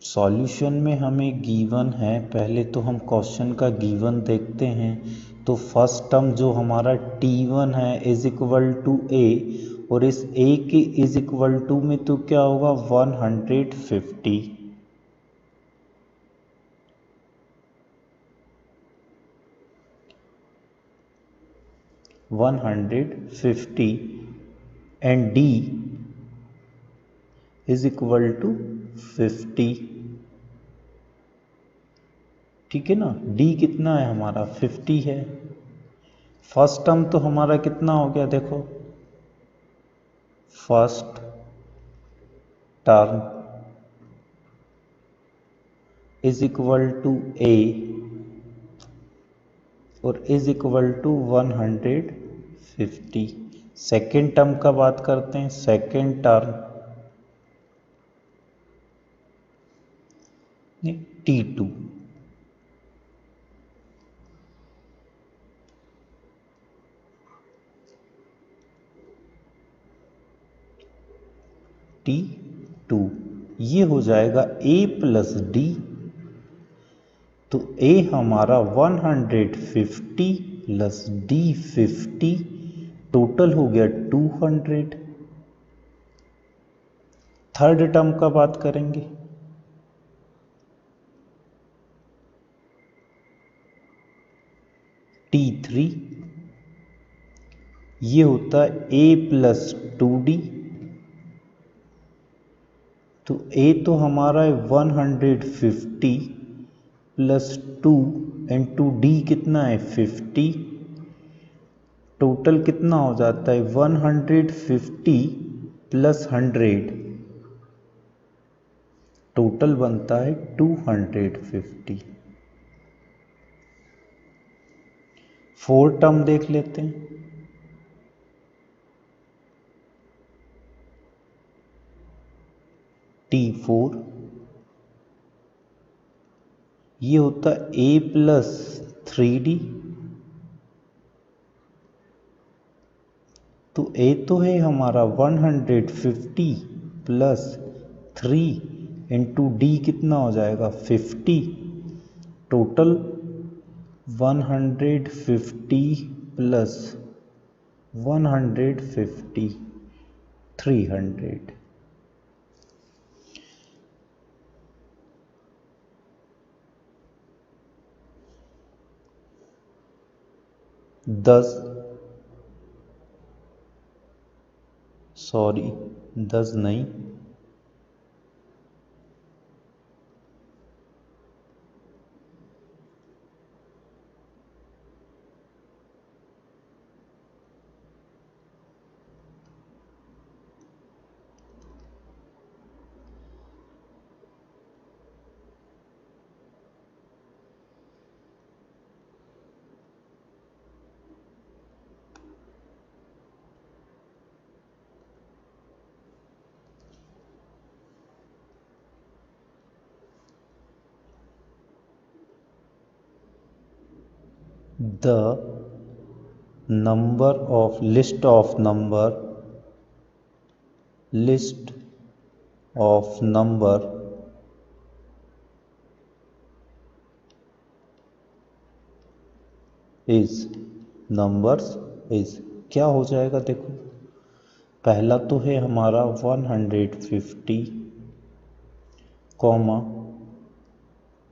Solution में हमें given है, पहले तो हम question का given देखते हैं। तो फर्स्ट टर्म जो हमारा t1 है इज इक्वल टू a, और इस a के इज इक्वल टू में तो क्या होगा 150, and d is equal to 50। ठीक है ना, d कितना है हमारा 50 है। फर्स्ट टर्म तो हमारा कितना हो गया देखो, first term is equal to a और is equal to 150। Second term का बात करते हैं। सेकेंड टर्म t2, ये हो जाएगा a प्लस डी। तो a हमारा 150 प्लस d 50, टोटल हो गया 200। थर्ड टर्म का बात करेंगे। t3, ये होता है a प्लस 2d। तो a तो हमारा है 150 प्लस 2 एंड 2d कितना है 50। टोटल कितना हो जाता है 150 प्लस 100, टोटल बनता है 250। फोर्थ टर्म देख लेते हैं। t4, ये होता है a प्लस 3d। तो a तो है हमारा 150 प्लस 3 इंटू d कितना हो जाएगा 50। Total 150 plus 150 300। दस नहीं, the number of list of number is numbers is क्या हो जाएगा देखो, पहला तो है हमारा 150 comma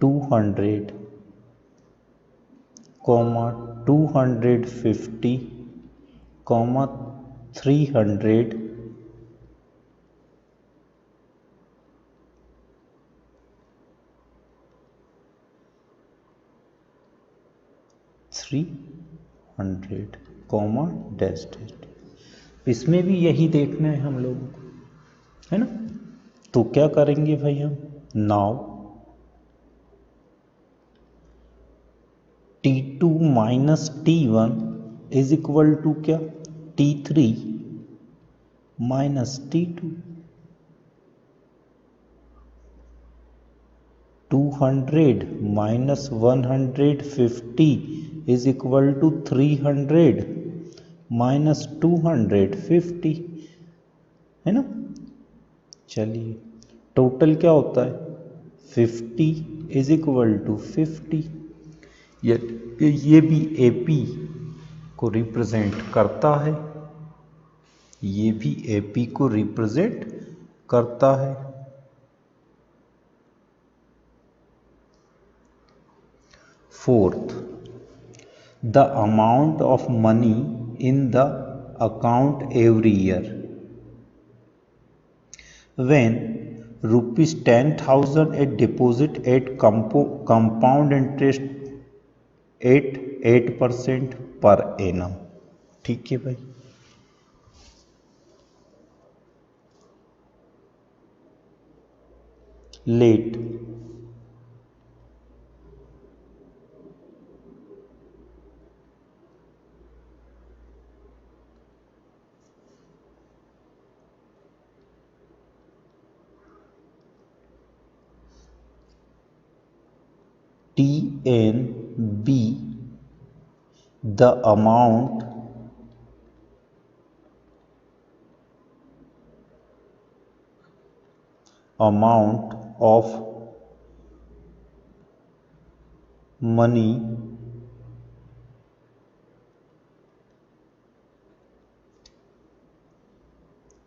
200 comma 250 comma 300 comma dash dash. इसमें भी यही देखना है हम लोगों को, है ना। तो क्या करेंगे भाई हम, now t2 minus t1 is equal to क्या T3 minus T2, 200 minus 150 is equal to 300 minus 250, है ना। चलिए टोटल क्या होता है 50 इज इक्वल टू 50। ये भी एपी को रिप्रेजेंट करता है, ये भी एपी को रिप्रेजेंट करता है। Fourth, the amount of money in the account every year when rupees 10,000 at deposit at compound interest at 8% per annum। ठीक है भाई, late TNB the amount of money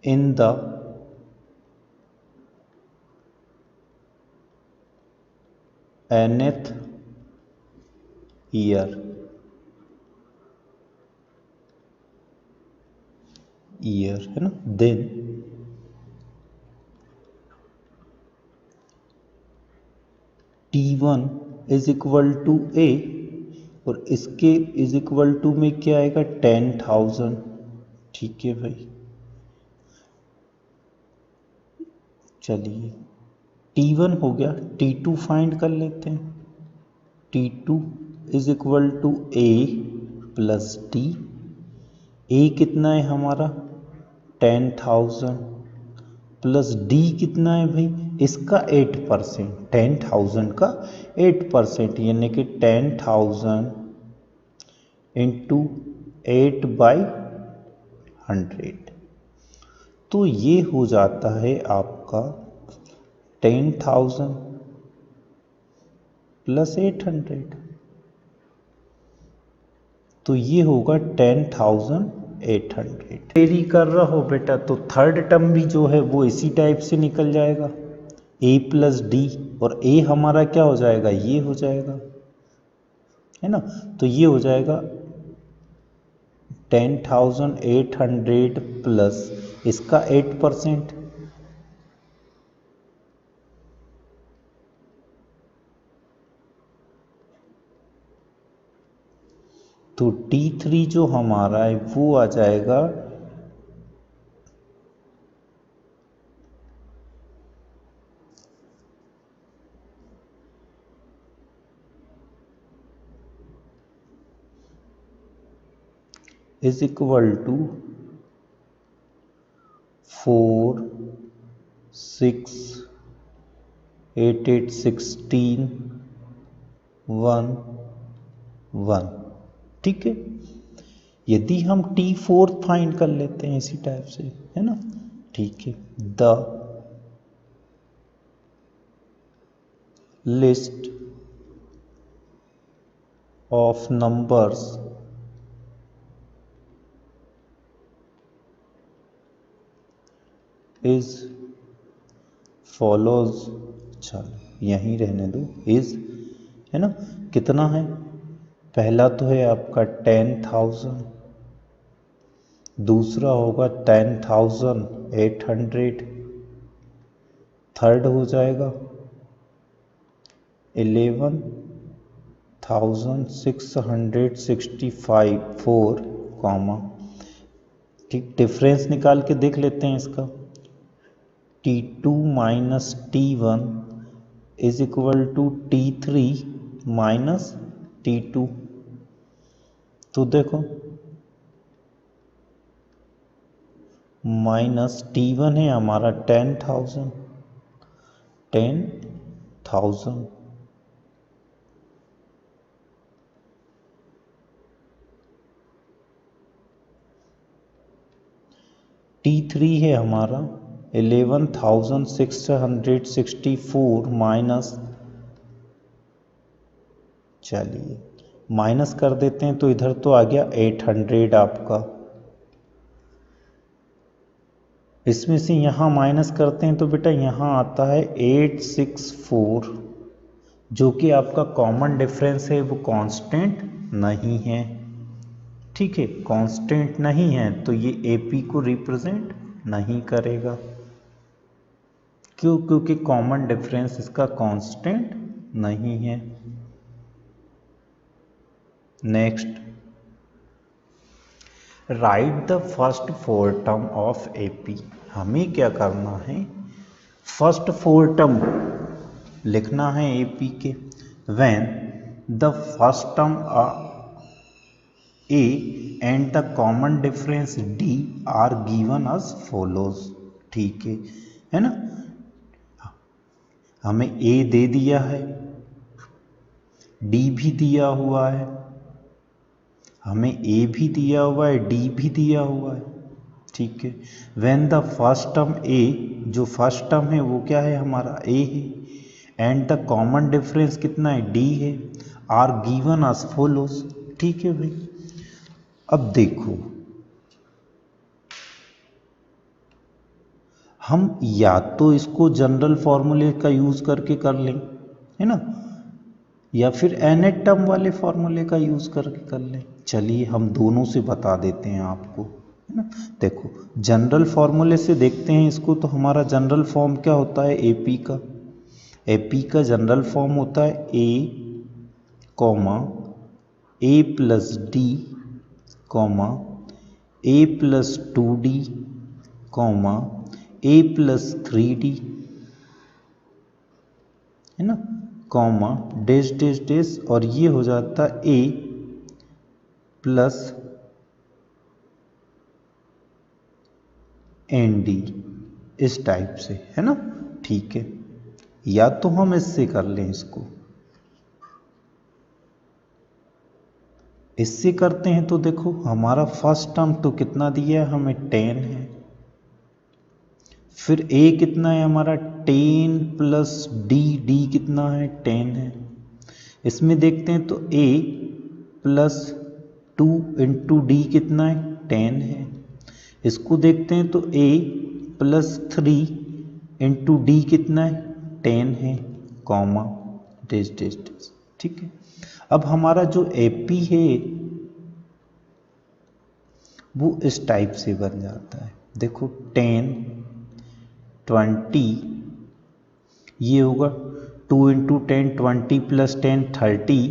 in the nth year है ना। Then T1 is equal to A और इसके is equal to में क्या आएगा 10,000। ठीक है भाई, चलिए T1 हो गया, T2 फाइंड कर लेते हैं। T2 is equal to A plus D. A कितना है हमारा 10,000 प्लस डी कितना है भाई इसका 8%, 10,000 का 8% यानी कि 10,000 इंटू 8/100। तो ये हो जाता है आपका 10,000 प्लस 800, तो ये होगा 10,800। देरी कर रहा हो बेटा तो थर्ड टर्म भी जो है वो इसी टाइप से निकल जाएगा, a प्लस डी, और a हमारा क्या हो जाएगा ये हो जाएगा, है ना। तो ये हो जाएगा 10,800 प्लस इसका 8%, तो T3 जो हमारा है वो आ जाएगा इज इक्वल टू 4 6 8 8 16 1 1। ठीक है, यदि हम T4 फाइंड कर लेते हैं इसी टाइप से, है ना। ठीक है, the list of numbers is follows, चलो यहीं रहने दो, इज है ना। कितना है, पहला तो है आपका 10,000, दूसरा होगा 10,800, थर्ड हो जाएगा 11,665 4 कॉमा। ठीक, डिफरेंस निकाल के देख लेते हैं इसका। T2 minus T1 is equal to T3 minus T2। तो देखो माइनस T1 है हमारा 10,000। T3 है हमारा 11,664 माइनस, चलिए माइनस कर देते हैं तो इधर तो आ गया 800 आपका। इसमें से यहाँ माइनस करते हैं तो बेटा यहाँ आता है 864, जो कि आपका कॉमन डिफरेंस है, वो कांस्टेंट नहीं है। ठीक है, कांस्टेंट नहीं है तो ये AP को रिप्रेजेंट नहीं करेगा। क्यों? क्योंकि कॉमन डिफरेंस इसका कांस्टेंट नहीं है। Next, right the first four term of AP। हमें क्या करना है, फर्स्ट फोर टर्म लिखना है AP के। When the first term A and the common difference D are given as follows। ठीक है ना, हमें A दे दिया है, D भी दिया हुआ है, हमें A भी दिया हुआ है, D भी दिया हुआ है। ठीक है, when the first term A, जो फर्स्ट टर्म है वो क्या है हमारा A है, एंड द कॉमन डिफरेंस कितना है D है, आर गिवन as follows। ठीक है भाई, अब देखो हम या तो इसको जनरल फॉर्मूले का यूज करके कर लें, है ना, या फिर nth टर्म वाले फॉर्मूले का यूज करके कर लें। चलिए हम दोनों से बता देते हैं आपको, है ना। देखो जनरल फॉर्मूले से देखते हैं इसको, तो हमारा जनरल फॉर्म क्या होता है AP का, AP का जनरल फॉर्म होता है A comma A plus D comma A plus 2D comma A plus 3D, है ना, कॉमा डैश डैश डैश, और ये हो जाता A प्लस ND, इस टाइप से, है ना। ठीक है, या तो हम इससे कर लें, इससे करते हैं तो देखो हमारा फर्स्ट टर्म तो कितना दिया है हमें 10 है, फिर A कितना है हमारा 10 प्लस D कितना है 10 है। इसमें देखते हैं तो A प्लस 2 इंटू D कितना है 10 है। इसको देखते हैं तो A प्लस 3 इंटू D कितना है 10 है, कॉमा डैश डैश डैश। ठीक है, अब हमारा जो AP है वो इस टाइप से बन जाता है। देखो 10 20, ये होगा 2 इंटू 10 20 प्लस 10 30,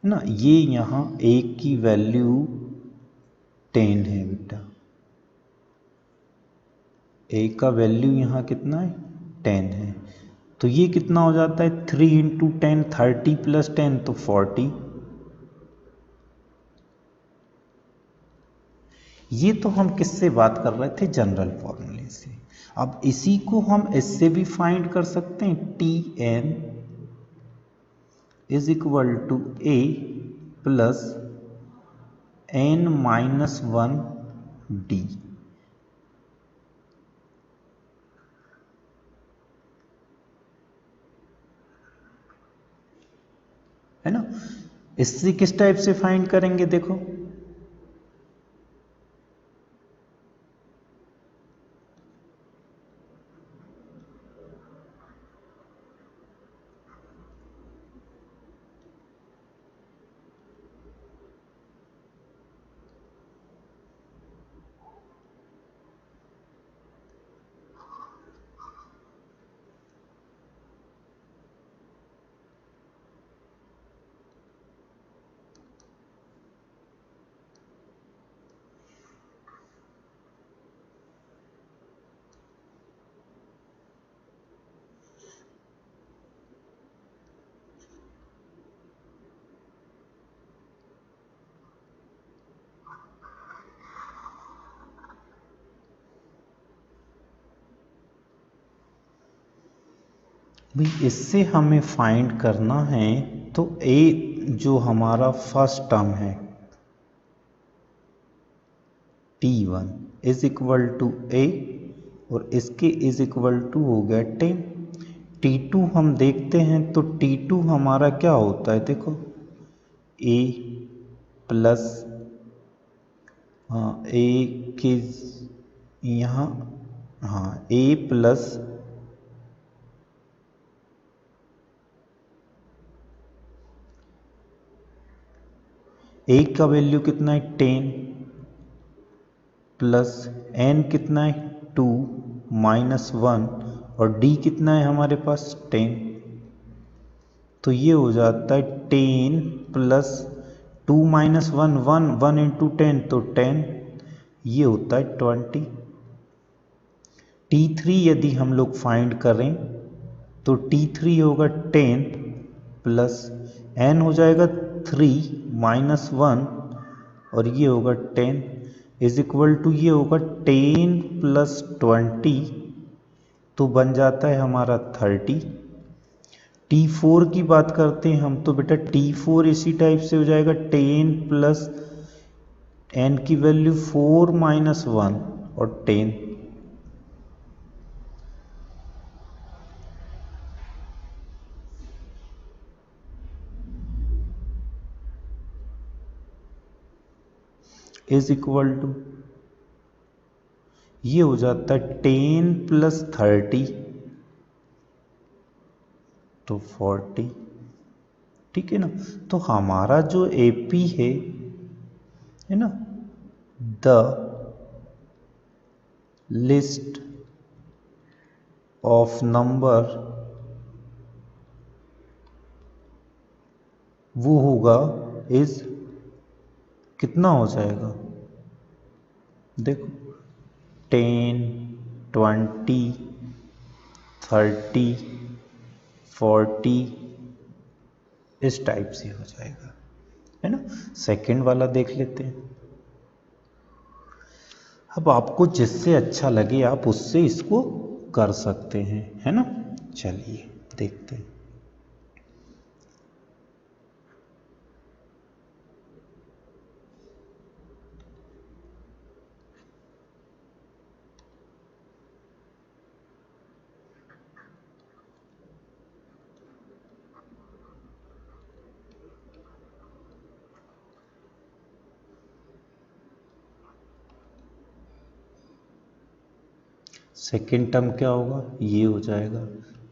है ना। ये यहाँ A की वैल्यू 10 है बेटा, A का वैल्यू यहाँ कितना है 10 है, तो ये कितना हो जाता है 3 इंटू 10 30 प्लस 10 तो 40। ये तो हम किससे बात कर रहे थे, जनरल फॉर्मूले से। अब इसी को हम इससे भी फाइंड कर सकते हैं, Tn is equal to A plus n minus 1 D, है ना। इससे किस टाइप से फाइंड करेंगे, देखो भाई इससे हमें फाइंड करना है, तो ए जो हमारा फर्स्ट टर्म है T1 is equal to A, और इसके इज इक्वल टू हो गया 10। T2 हम देखते हैं, तो T2 हमारा क्या होता है, देखो ए प्लस, हाँ ए के यहाँ, हाँ ए प्लस ए का वैल्यू कितना है 10, प्लस एन कितना है 2 माइनस 1, और डी कितना है हमारे पास 10। तो ये हो जाता है 10 प्लस 2 माइनस 1, 1 1 इंटू 10 तो 10, ये होता है 20। T3 यदि हम लोग फाइंड करें तो T3 होगा 10 प्लस n हो जाएगा 3 माइनस 1, और ये होगा 10 इज इक्वल टू, ये होगा 10 प्लस 20, तो बन जाता है हमारा 30। T4 की बात करते हैं हम, तो बेटा T4 इसी टाइप से हो जाएगा 10 प्लस n की वैल्यू 4 माइनस 1 और 10, इज इक्वल टू, ये हो जाता है 10 प्लस 30 तो 40। ठीक है ना। तो हमारा जो एपी है ना, द लिस्ट ऑफ नंबर, वो होगा इज कितना हो जाएगा, देखो 10 20 30 40 इस टाइप से हो जाएगा, है ना। सेकंड वाला देख लेते हैं। अब आपको जिससे अच्छा लगे आप उससे इसको कर सकते हैं, है ना। चलिए देखते हैं। सेकेंड टर्म क्या होगा, ये हो जाएगा।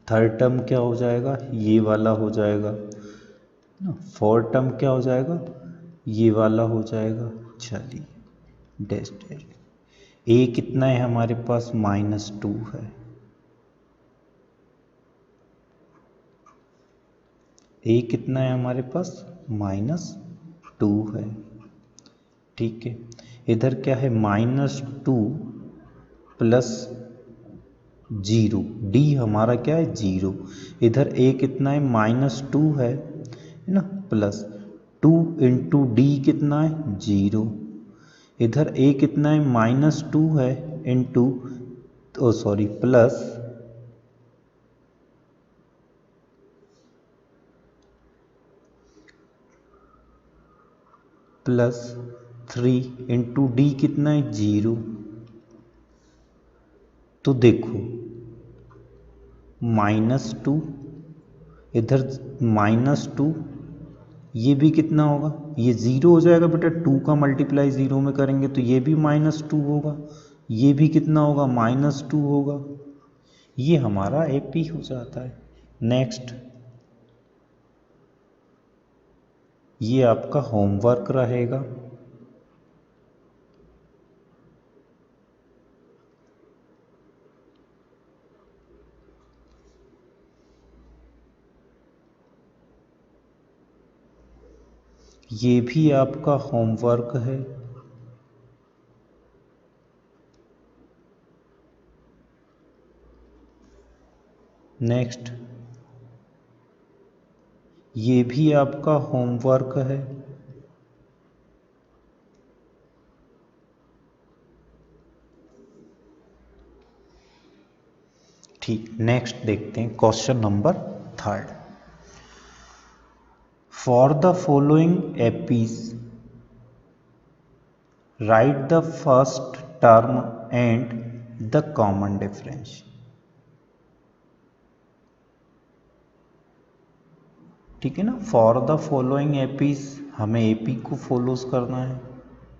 थर्ड टर्म क्या हो जाएगा, ये वाला हो जाएगा। फोर्थ टर्म क्या हो जाएगा, ये वाला हो जाएगा। चलिए डेस्टेड, ए कितना है हमारे पास, -2 है। ए कितना है हमारे पास, -2 है। ठीक है, इधर क्या है, -2 प्लस 0, डी हमारा क्या है 0। इधर ए कितना है, -2 है ना, प्लस 2 इंटू डी कितना है 0। इधर ए कितना है, -2 है इंटू, ओ सॉरी प्लस 3 इंटू डी कितना है 0। तो देखो -2, इधर -2, ये भी कितना होगा, ये 0 हो जाएगा बेटा। 2 का मल्टीप्लाई 0 में करेंगे तो ये भी -2 होगा, ये भी कितना होगा, -2 होगा। ये हमारा एपी हो जाता है। नेक्स्ट, ये आपका होमवर्क रहेगा। ये भी आपका होमवर्क है। नेक्स्ट, ये भी आपका होमवर्क है। ठीक, नेक्स्ट देखते हैं question number 3। For the following APs right the first term and the common difference. ठीक है ना, फॉर द फॉलोइंग एपीज, हमें एपी को फॉलोज करना है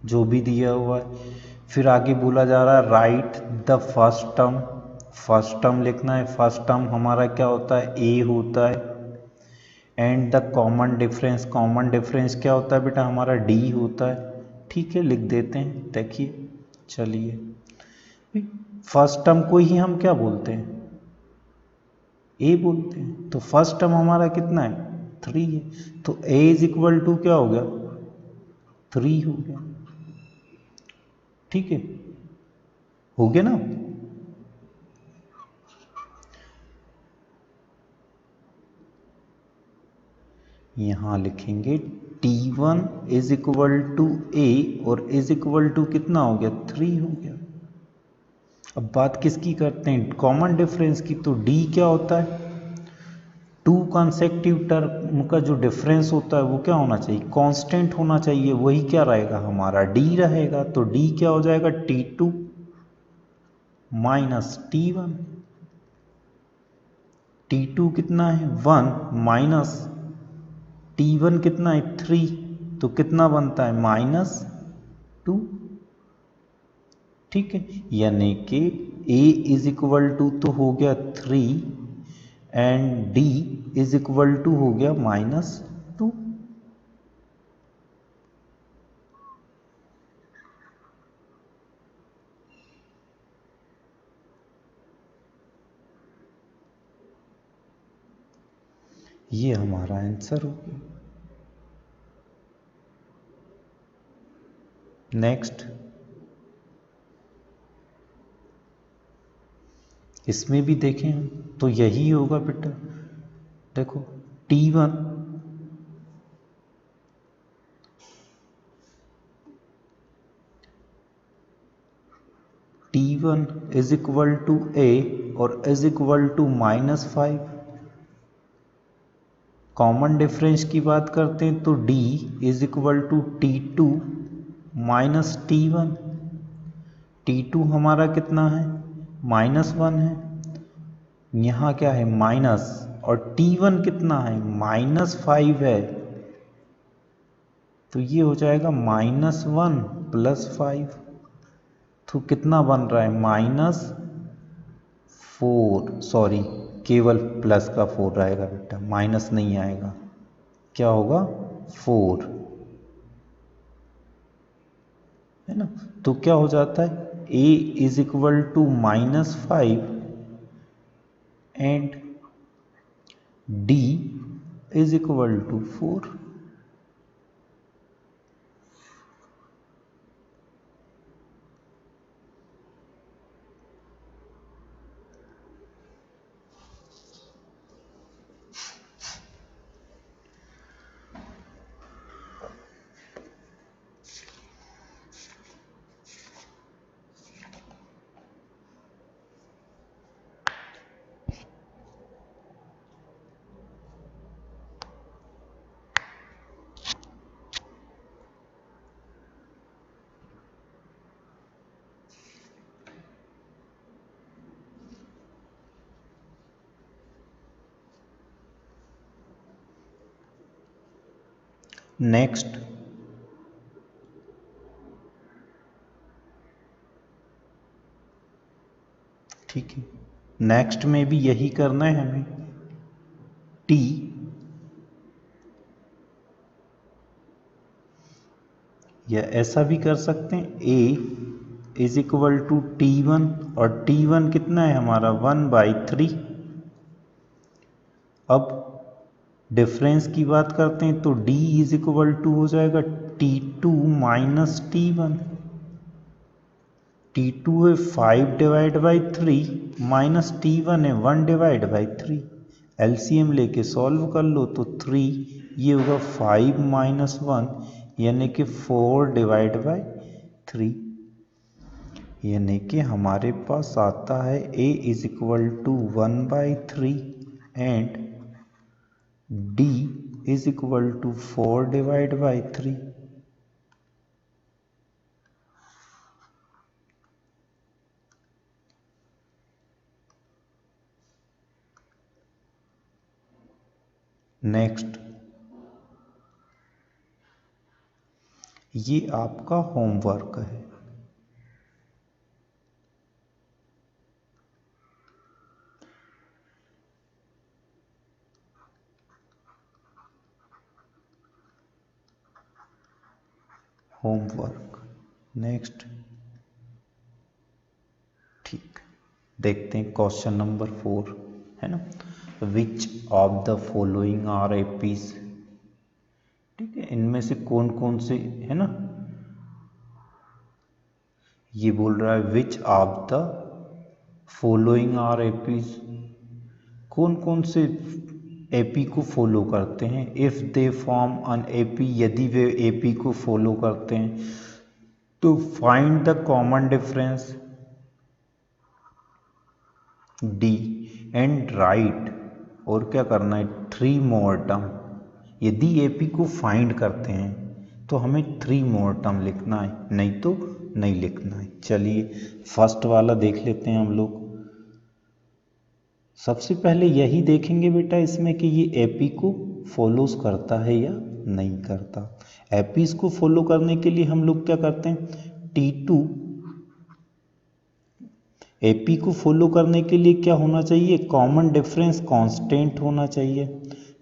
जो भी दिया हुआ है। फिर आगे बोला जा रहा है right the first term, first term लिखना है। फर्स्ट टर्म हमारा क्या होता है, ए होता है। And the common difference, common difference क्या होता है बेटा हमारा, डी होता है। ठीक है, लिख देते हैं। देखिए चलिए, फर्स्ट टर्म को ही हम क्या बोलते हैं, ए बोलते हैं। तो फर्स्ट टर्म हमारा कितना है, 3 है। तो ए इज इक्वल टू क्या हो गया, 3 हो गया। ठीक है, हो गया ना। यहां लिखेंगे T1 is equal to A और इज इक्वल टू कितना हो गया, 3 हो गया। अब बात किसकी करते हैं, कॉमन डिफरेंस की। तो D क्या होता है, 2 कंसेक्टिव टर्म का जो डिफरेंस होता है वो क्या होना चाहिए, कांस्टेंट होना चाहिए। वही क्या रहेगा हमारा, D रहेगा। तो D क्या हो जाएगा, T2 माइनस T1। T2 कितना है, 1 माइनस T1 कितना है, 3। तो कितना बनता है, -2। ठीक है, यानी कि A इज इक्वल टू तो हो गया 3 and D is equal to हो गया -2। ये हमारा आंसर हो गया। नेक्स्ट, इसमें भी देखें हम तो यही होगा बेटा। देखो T1 is equal to A और is equal to -5। Common difference की बात करते हैं तो D is equal to T2 minus T1। T2 हमारा कितना है, -1 है। यहाँ क्या है, माइनस, और T1 कितना है, -5 है। तो ये हो जाएगा -1 + 5। तो कितना बन रहा है, -4। सॉरी, केवल प्लस का 4 रहेगा बेटा, माइनस नहीं आएगा। क्या होगा, 4 है ना। तो क्या हो जाता है, A is equal to -5 and D is equal to 4। Next, ठीक है, नेक्स्ट में भी यही करना है हमें। T या ऐसा भी कर सकते हैं, A is equal to T1 और T1 कितना है हमारा, 1/3। अब डिफरेंस की बात करते हैं तो D इज इक्वल टू हो जाएगा T2 माइनस T1। T2 है 5/3 माइनस T1 है 1/3। एलसीएम लेके सॉल्व कर लो तो 3, ये होगा 5 - 1 यानी कि 4/3। यानी कि हमारे पास आता है a is equal to 1/3 and d is equal to 4/3। Next, ये आपका होमवर्क है। होमवर्क नेक्स्ट, ठीक। देखते हैं क्वेश्चन नंबर 4 है ना। Which of the following are APs, ठीक है, इनमें से कौन कौन से, है ना, ये बोल रहा है which of the following are APs, कौन कौन से एपी को फॉलो करते हैं। If they form an AP, यदि वे एपी को फॉलो करते हैं तो find the common difference D and write, और क्या करना है 3 मोर टर्म। यदि एपी को फाइंड करते हैं तो हमें 3 मोर टर्म लिखना है, नहीं तो नहीं लिखना है। चलिए फर्स्ट वाला देख लेते हैं हम लोग। सबसे पहले यही देखेंगे बेटा इसमें कि ये एपी को फॉलोज करता है या नहीं करता। एपीज को फॉलो करने के लिए हम लोग क्या करते हैं, T2, एपी को फॉलो करने के लिए क्या होना चाहिए, कॉमन डिफरेंस कांस्टेंट होना चाहिए।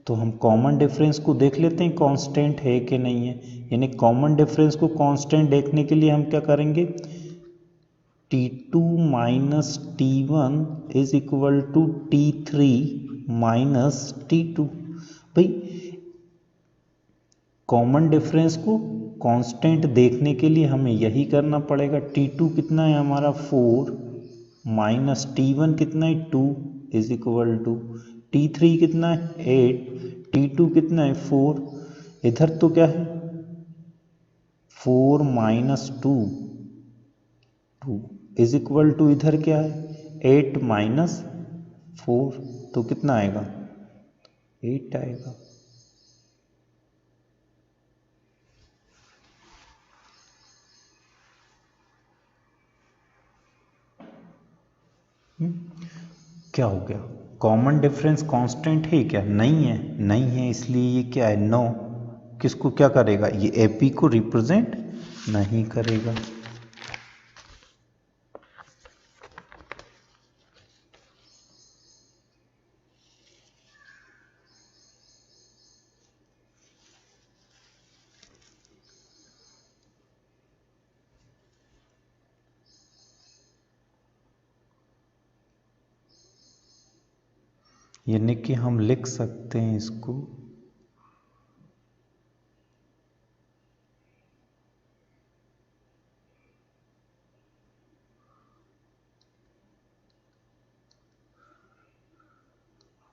तो हम कॉमन डिफरेंस को देख लेते हैं कांस्टेंट है कि नहीं है। यानी कॉमन डिफरेंस को कांस्टेंट देखने के लिए हम क्या करेंगे, T2 minus T1 is equal to T3 minus T2। भाई कॉमन डिफरेंस को कांस्टेंट देखने के लिए हमें यही करना पड़ेगा। T2 कितना है हमारा 4 माइनस T1 कितना है 2 इज इक्वल टू T3 कितना है 8, T2 कितना है 4, इधर तो क्या है 4 माइनस 2 इज इक्वल टू इधर क्या है 8 माइनस 4, तो कितना आएगा 8 आएगा। क्या हो गया, कॉमन डिफरेंस कांस्टेंट है क्या, नहीं है, नहीं है, इसलिए ये क्या है नो। किसको क्या करेगा, ये एपी को रिप्रेजेंट नहीं करेगा। यानी कि हम लिख सकते हैं इसको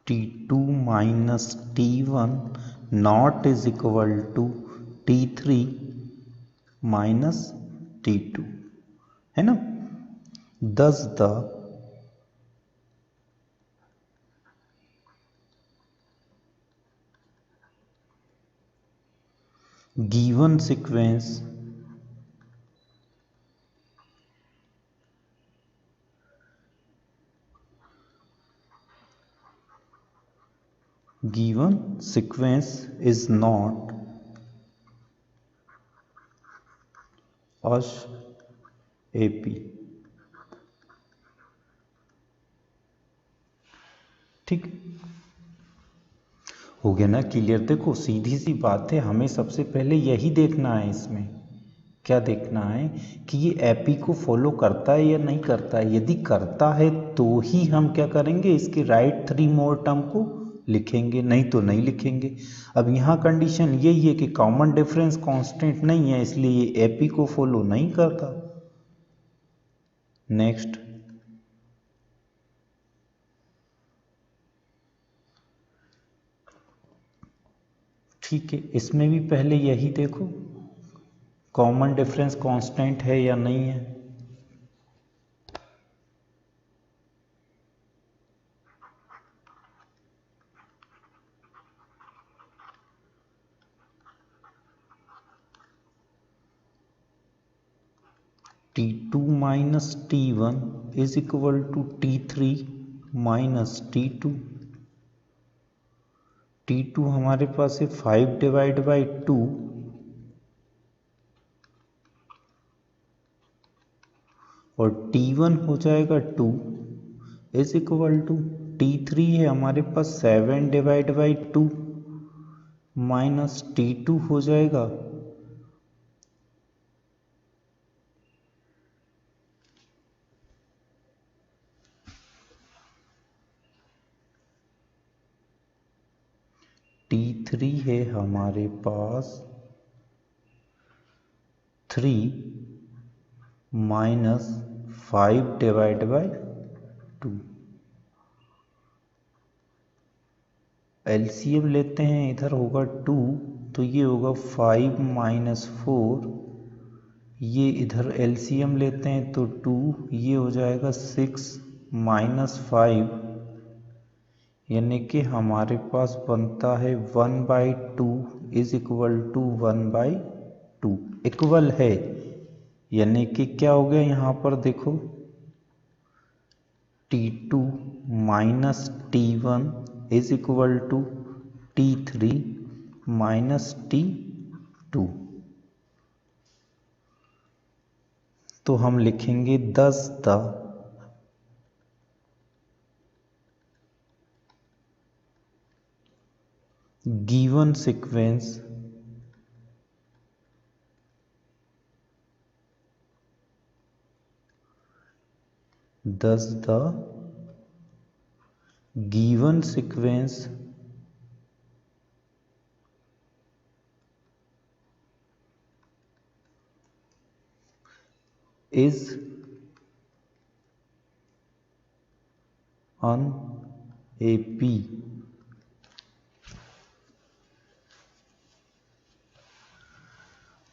T2 minus T1 not is equal to T3 minus T2, है ना। Thus the given sequence is not as AP, ठीक हो गया ना क्लियर। देखो सीधी सी बात है, हमें सबसे पहले यही देखना है, इसमें क्या देखना है कि ये एपी को फॉलो करता है या नहीं करता है। यदि करता है तो ही हम क्या करेंगे, इसके राइट 3 मोर टर्म को लिखेंगे, नहीं तो नहीं लिखेंगे। अब यहाँ कंडीशन यही है कि कॉमन डिफरेंस कांस्टेंट नहीं है, इसलिए ये एपी को फॉलो नहीं करता। नेक्स्ट, ठीक है, इसमें भी पहले यही देखो कॉमन डिफरेंस कांस्टेंट है या नहीं है। T2 minus T1 is equal to T3 minus T2। T2 हमारे पास है 5 डिवाइड बाई 2 और T1 हो जाएगा 2 इज इक्वल टू T3 है हमारे पास 7 डिवाइड बाई 2 माइनस T2 हो जाएगा T3 है हमारे पास 3 माइनस 5 डिवाइड बाई 2। एलसीएम लेते हैं, इधर होगा 2 तो ये होगा 5 माइनस 4। ये इधर एलसीएम लेते हैं तो 2, ये हो जाएगा 6 माइनस 5, यानी कि हमारे पास बनता है 1/2 इज इक्वल टू 1/2 इक्वल है। यानी कि क्या हो गया यहाँ पर देखो, T2 minus T1 is equal to T3 minus T2। तो हम लिखेंगे thus the given sequence is an AP।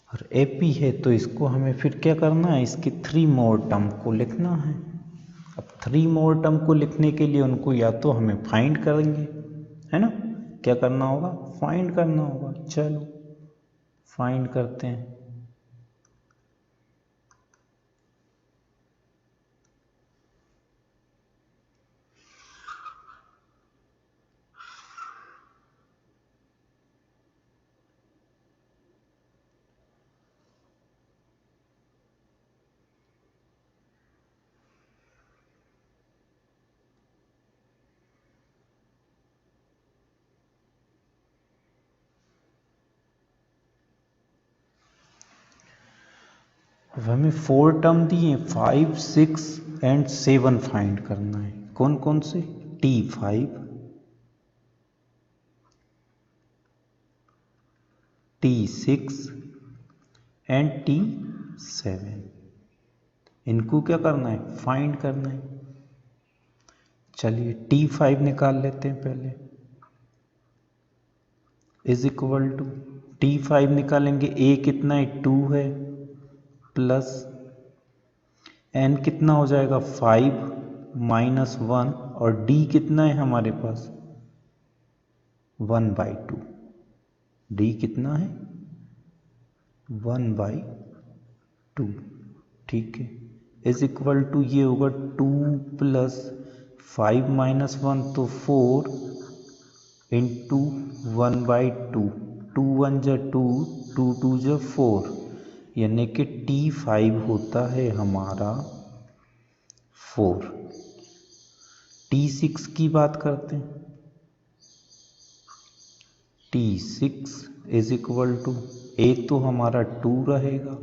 और AP है तो इसको हमें फिर क्या करना है, इसके 3 मोर टर्म को लिखना है। अब 3 मोर टर्म को लिखने के लिए उनको या तो हमें फाइंड करेंगे, है ना, क्या करना होगा, फाइंड करना होगा। चलो फाइंड करते हैं। अब हमें 4 टर्म दिए, 5, 6 एंड 7 फाइंड करना है। कौन कौन से, T5, T6 एंड T7। इनको क्या करना है, फाइंड करना है। चलिए T5 निकाल लेते हैं पहले, इज इक्वल टू T5 निकालेंगे, A कितना है 2 है, प्लस N कितना हो जाएगा 5 माइनस 1, और D कितना है हमारे पास 1/2। D कितना है 1/2, ठीक है, इज इक्वल टू ये होगा 2 प्लस 5 माइनस 1 तो 4 इंटू 1/2, 2 1 जा 2, 2 2 जा 4, यानी कि T5 होता है हमारा 4। T6 की बात करते हैं, T6 is equal to A तो हमारा 2 रहेगा,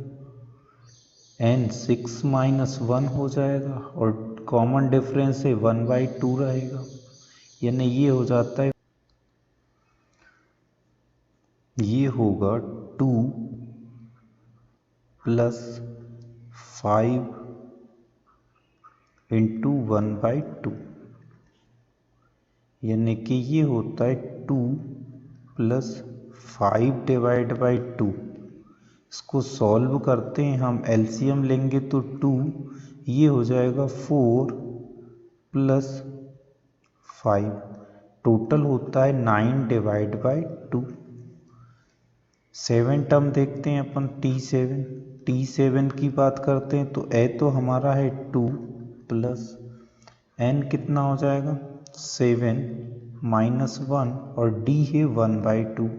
N 6 माइनस 1 हो जाएगा, और कॉमन डिफरेंस है 1/2 रहेगा, यानी ये हो जाता है, ये होगा 2 प्लस 5 इंटू 1/2, यानी कि ये होता है 2 प्लस 5 डिवाइड बाई 2। इसको सॉल्व करते हैं हम, एलसीएम लेंगे तो 2, ये हो जाएगा 4 प्लस 5, टोटल होता है 9 डिवाइड बाई 2। 7 टर्म देखते हैं अपन, T7, T7 की बात करते हैं तो ए तो हमारा है 2 प्लस एन कितना हो जाएगा 7 माइनस 1 और डी है 1/2,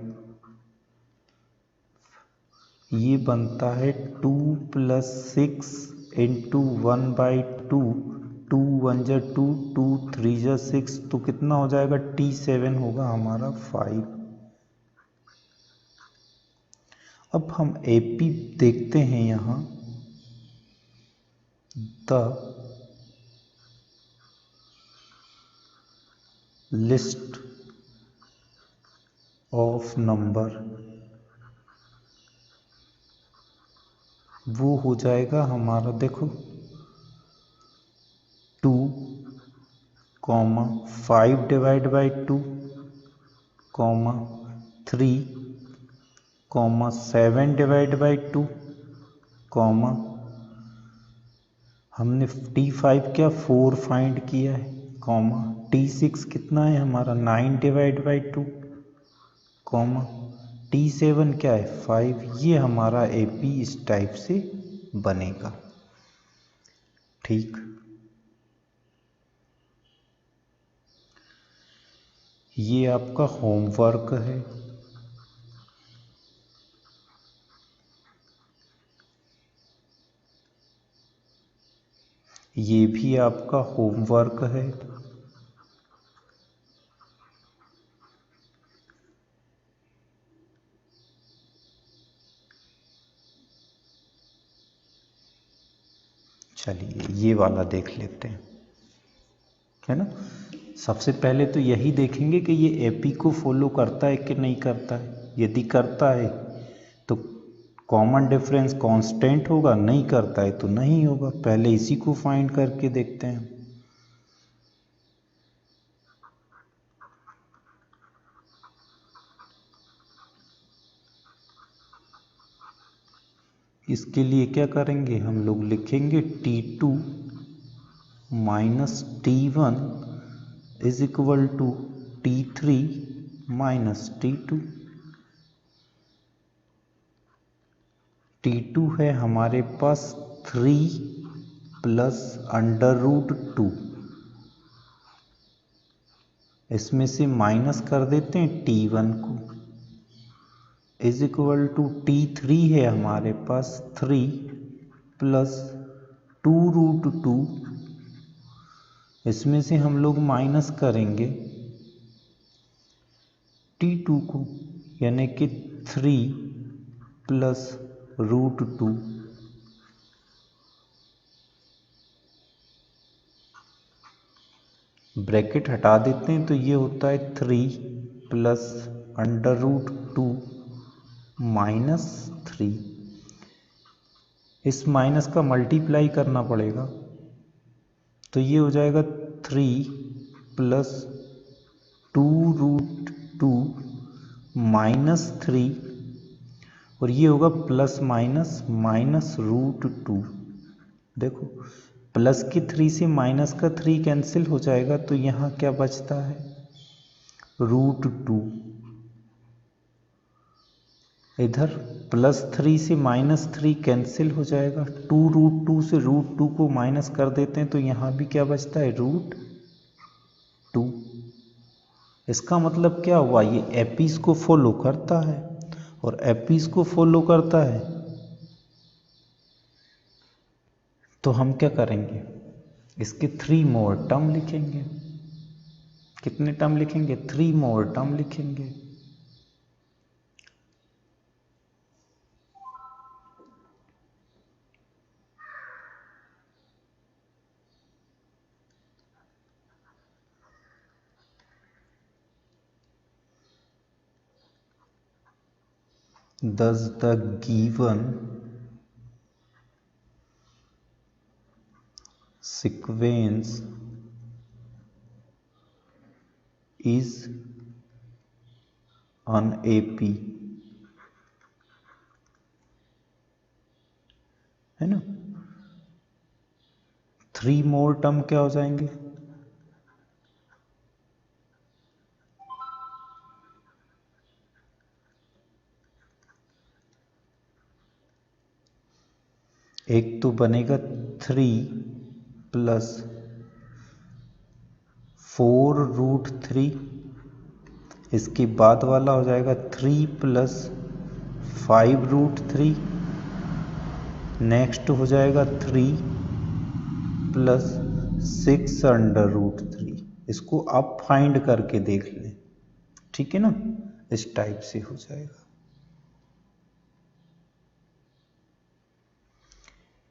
ये बनता है 2 प्लस 6 इंटू 1/2, 2 1 जा 2, 2 3 जा 6, तो कितना हो जाएगा T7 होगा हमारा 5। अब हम AP देखते हैं यहाँ द लिस्ट ऑफ नंबर, वो हो जाएगा हमारा देखो 2, 5 डिवाइड बाई 2, 3, 7 डिवाइड बाई 2, हमने T5 क्या 4 फाइंड किया है, T6 कितना है हमारा 9 डिवाइड बाई 2, T7 क्या है 5। ये हमारा AP इस टाइप से बनेगा। ठीक, ये आपका होमवर्क है। ये भी आपका होमवर्क है। चलिए ये वाला देख लेते हैं, है ना। सबसे पहले तो यही देखेंगे कि ये एपी को फॉलो करता है कि नहीं करता है। यदि करता है तो कॉमन डिफरेंस कांस्टेंट होगा, नहीं करता है तो नहीं होगा। पहले इसी को फाइंड करके देखते हैं। इसके लिए क्या करेंगे हम लोग, लिखेंगे T2 minus T1 is equal to T3 minus T2। T2 है हमारे पास 3 प्लस √2, इसमें से माइनस कर देते हैं T1 को, इज इक्वल टू T3 है हमारे पास 3 प्लस 2√2, इसमें से हम लोग माइनस करेंगे T2 को, यानी कि 3 प्लस √2, ब्रैकेट हटा देते हैं तो ये होता है 3 प्लस √2 माइनस 3। इस माइनस का मल्टीप्लाई करना पड़ेगा, तो ये हो जाएगा 3 प्लस 2√2 माइनस 3, और ये होगा प्लस माइनस माइनस √2। देखो प्लस की 3 से माइनस का 3 कैंसिल हो जाएगा, तो यहाँ क्या बचता है √2। इधर प्लस 3 से माइनस 3 कैंसिल हो जाएगा, 2√2 से √2 को माइनस कर देते हैं तो यहाँ भी क्या बचता है √2। इसका मतलब क्या हुआ, ये एपीस को फॉलो करता है, और एपीस को फॉलो करता है तो हम क्या करेंगे, इसके 3 मोर टर्म लिखेंगे। कितने टर्म लिखेंगे, 3 मोर टर्म लिखेंगे। Thus the given sequence is an AP, है ना। 3 मोर टर्म क्या हो जाएंगे, एक तो बनेगा 3 + 4√3, इसके बाद वाला हो जाएगा 3 + 5√3, नेक्स्ट हो जाएगा 3 + 6√3। इसको आप फाइंड करके देख लें, ठीक है ना, इस टाइप से हो जाएगा।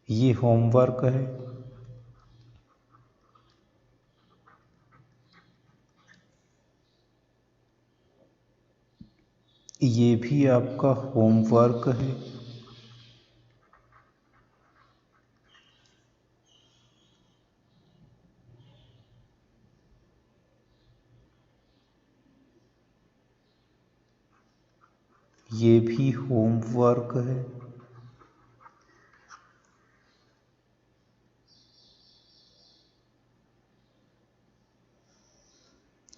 ये होमवर्क है। ये भी आपका होमवर्क है। ये भी होमवर्क है।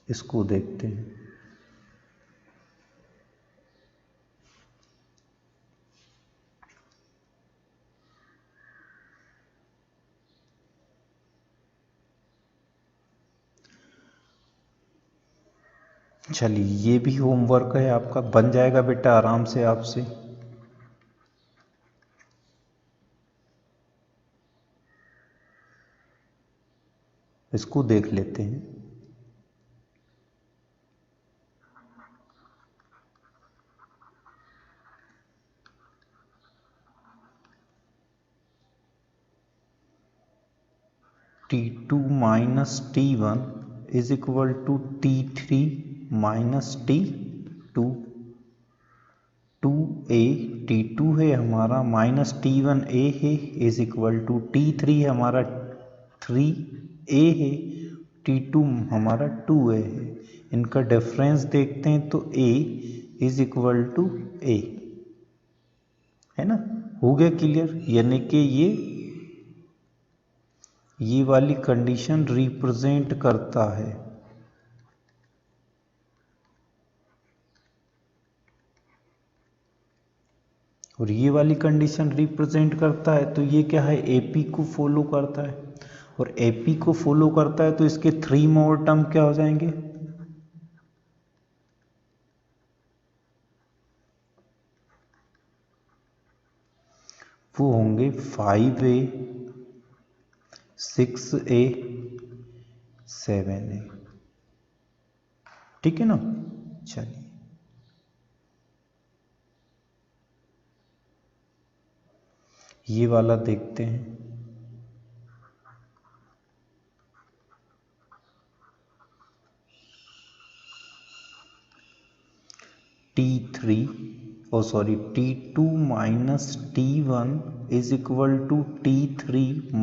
इसको देखते हैं। चलिए, ये भी होमवर्क है आपका, बन जाएगा बेटा आराम से आपसे। इसको देख लेते हैं। T2 - T1 = T3 - T2। 2a T2 है हमारा, -T1a है, = T3 हमारा 3a है, T2 हमारा 2a है। इनका डिफरेंस देखते हैं तो a = a है ना। हो गया क्लियर, यानी कि ये वाली कंडीशन रिप्रेजेंट करता है। और ये वाली कंडीशन रिप्रेजेंट करता है, तो ये क्या है, एपी को फॉलो करता है। और एपी को फॉलो करता है तो इसके 3 मोर टर्म क्या हो जाएंगे, वो होंगे 5a 6a 7a। ठीक है ना। चलिए, ये वाला देखते हैं। T2 - T1 = T3 -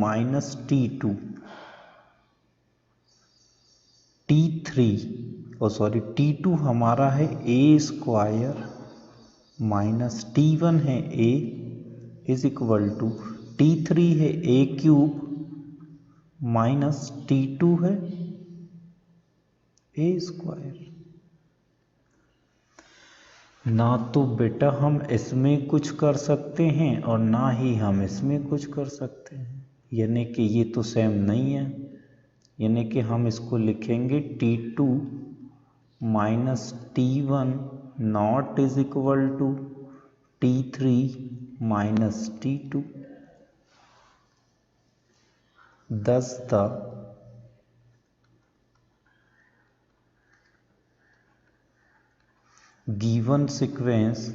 T2। T2 हमारा है A² -T1 है A = T3 है A³ -T2 है A²। ना तो बेटा हम इसमें कुछ कर सकते हैं और ना ही हम इसमें कुछ कर सकते हैं, यानी कि ये तो सेम नहीं है। यानी कि हम इसको लिखेंगे T2 - T1 not = T3 - T2। thus the given sequence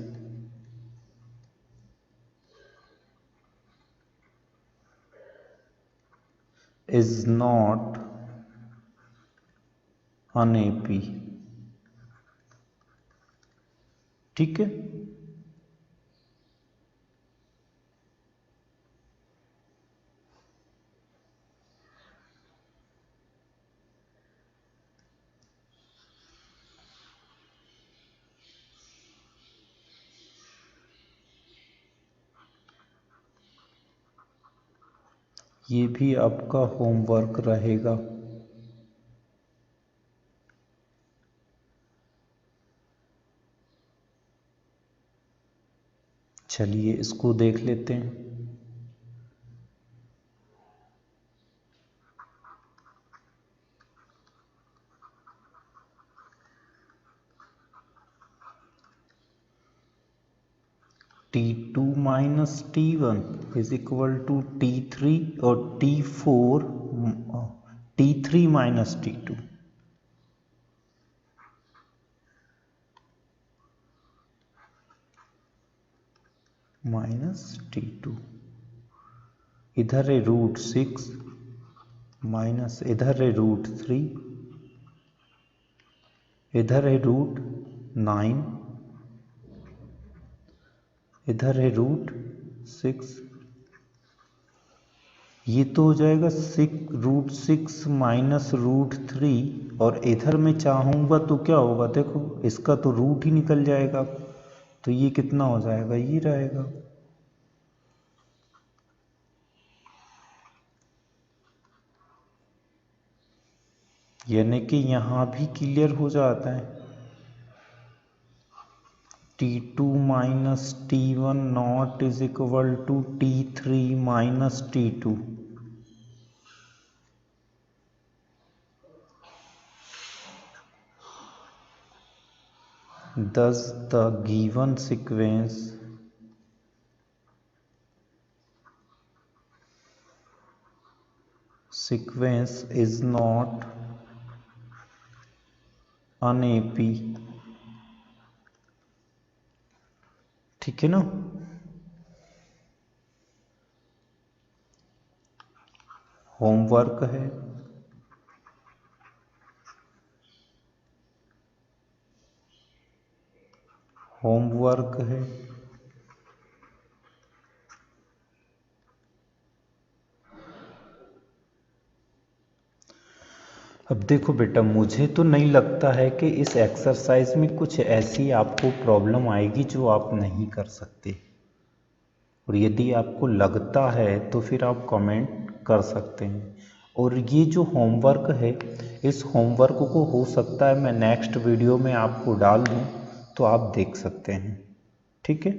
is not an AP। ठीक है। ये भी आपका होमवर्क रहेगा। चलिए, इसको देख लेते हैं। T2 minus T1 is equal to T3 और T4 T3 minus T2 minus T2, इधर है √6 माइनस इधर है √3, इधर है √9, इधर है √6, ये तो हो जाएगा √6 माइनस √3, और इधर मैं चाहूँगा तो क्या होगा, देखो इसका तो रूट ही निकल जाएगा, तो ये कितना हो जाएगा, ये रहेगा। यानी कि यहाँ भी क्लियर हो जाता है। T2 minus T1 not is equal to T3 minus T2। Thus the given sequence is not an AP। ठीक है ना। होमवर्क है, होमवर्क है। अब देखो बेटा, मुझे तो नहीं लगता है कि इस एक्सरसाइज में कुछ ऐसी आपको प्रॉब्लम आएगी जो आप नहीं कर सकते, और यदि आपको लगता है तो फिर आप कमेंट कर सकते हैं। और ये जो होमवर्क है, इस होमवर्क को हो सकता है मैं नेक्स्ट वीडियो में आपको डाल दूँ, तो आप देख सकते हैं। ठीक है।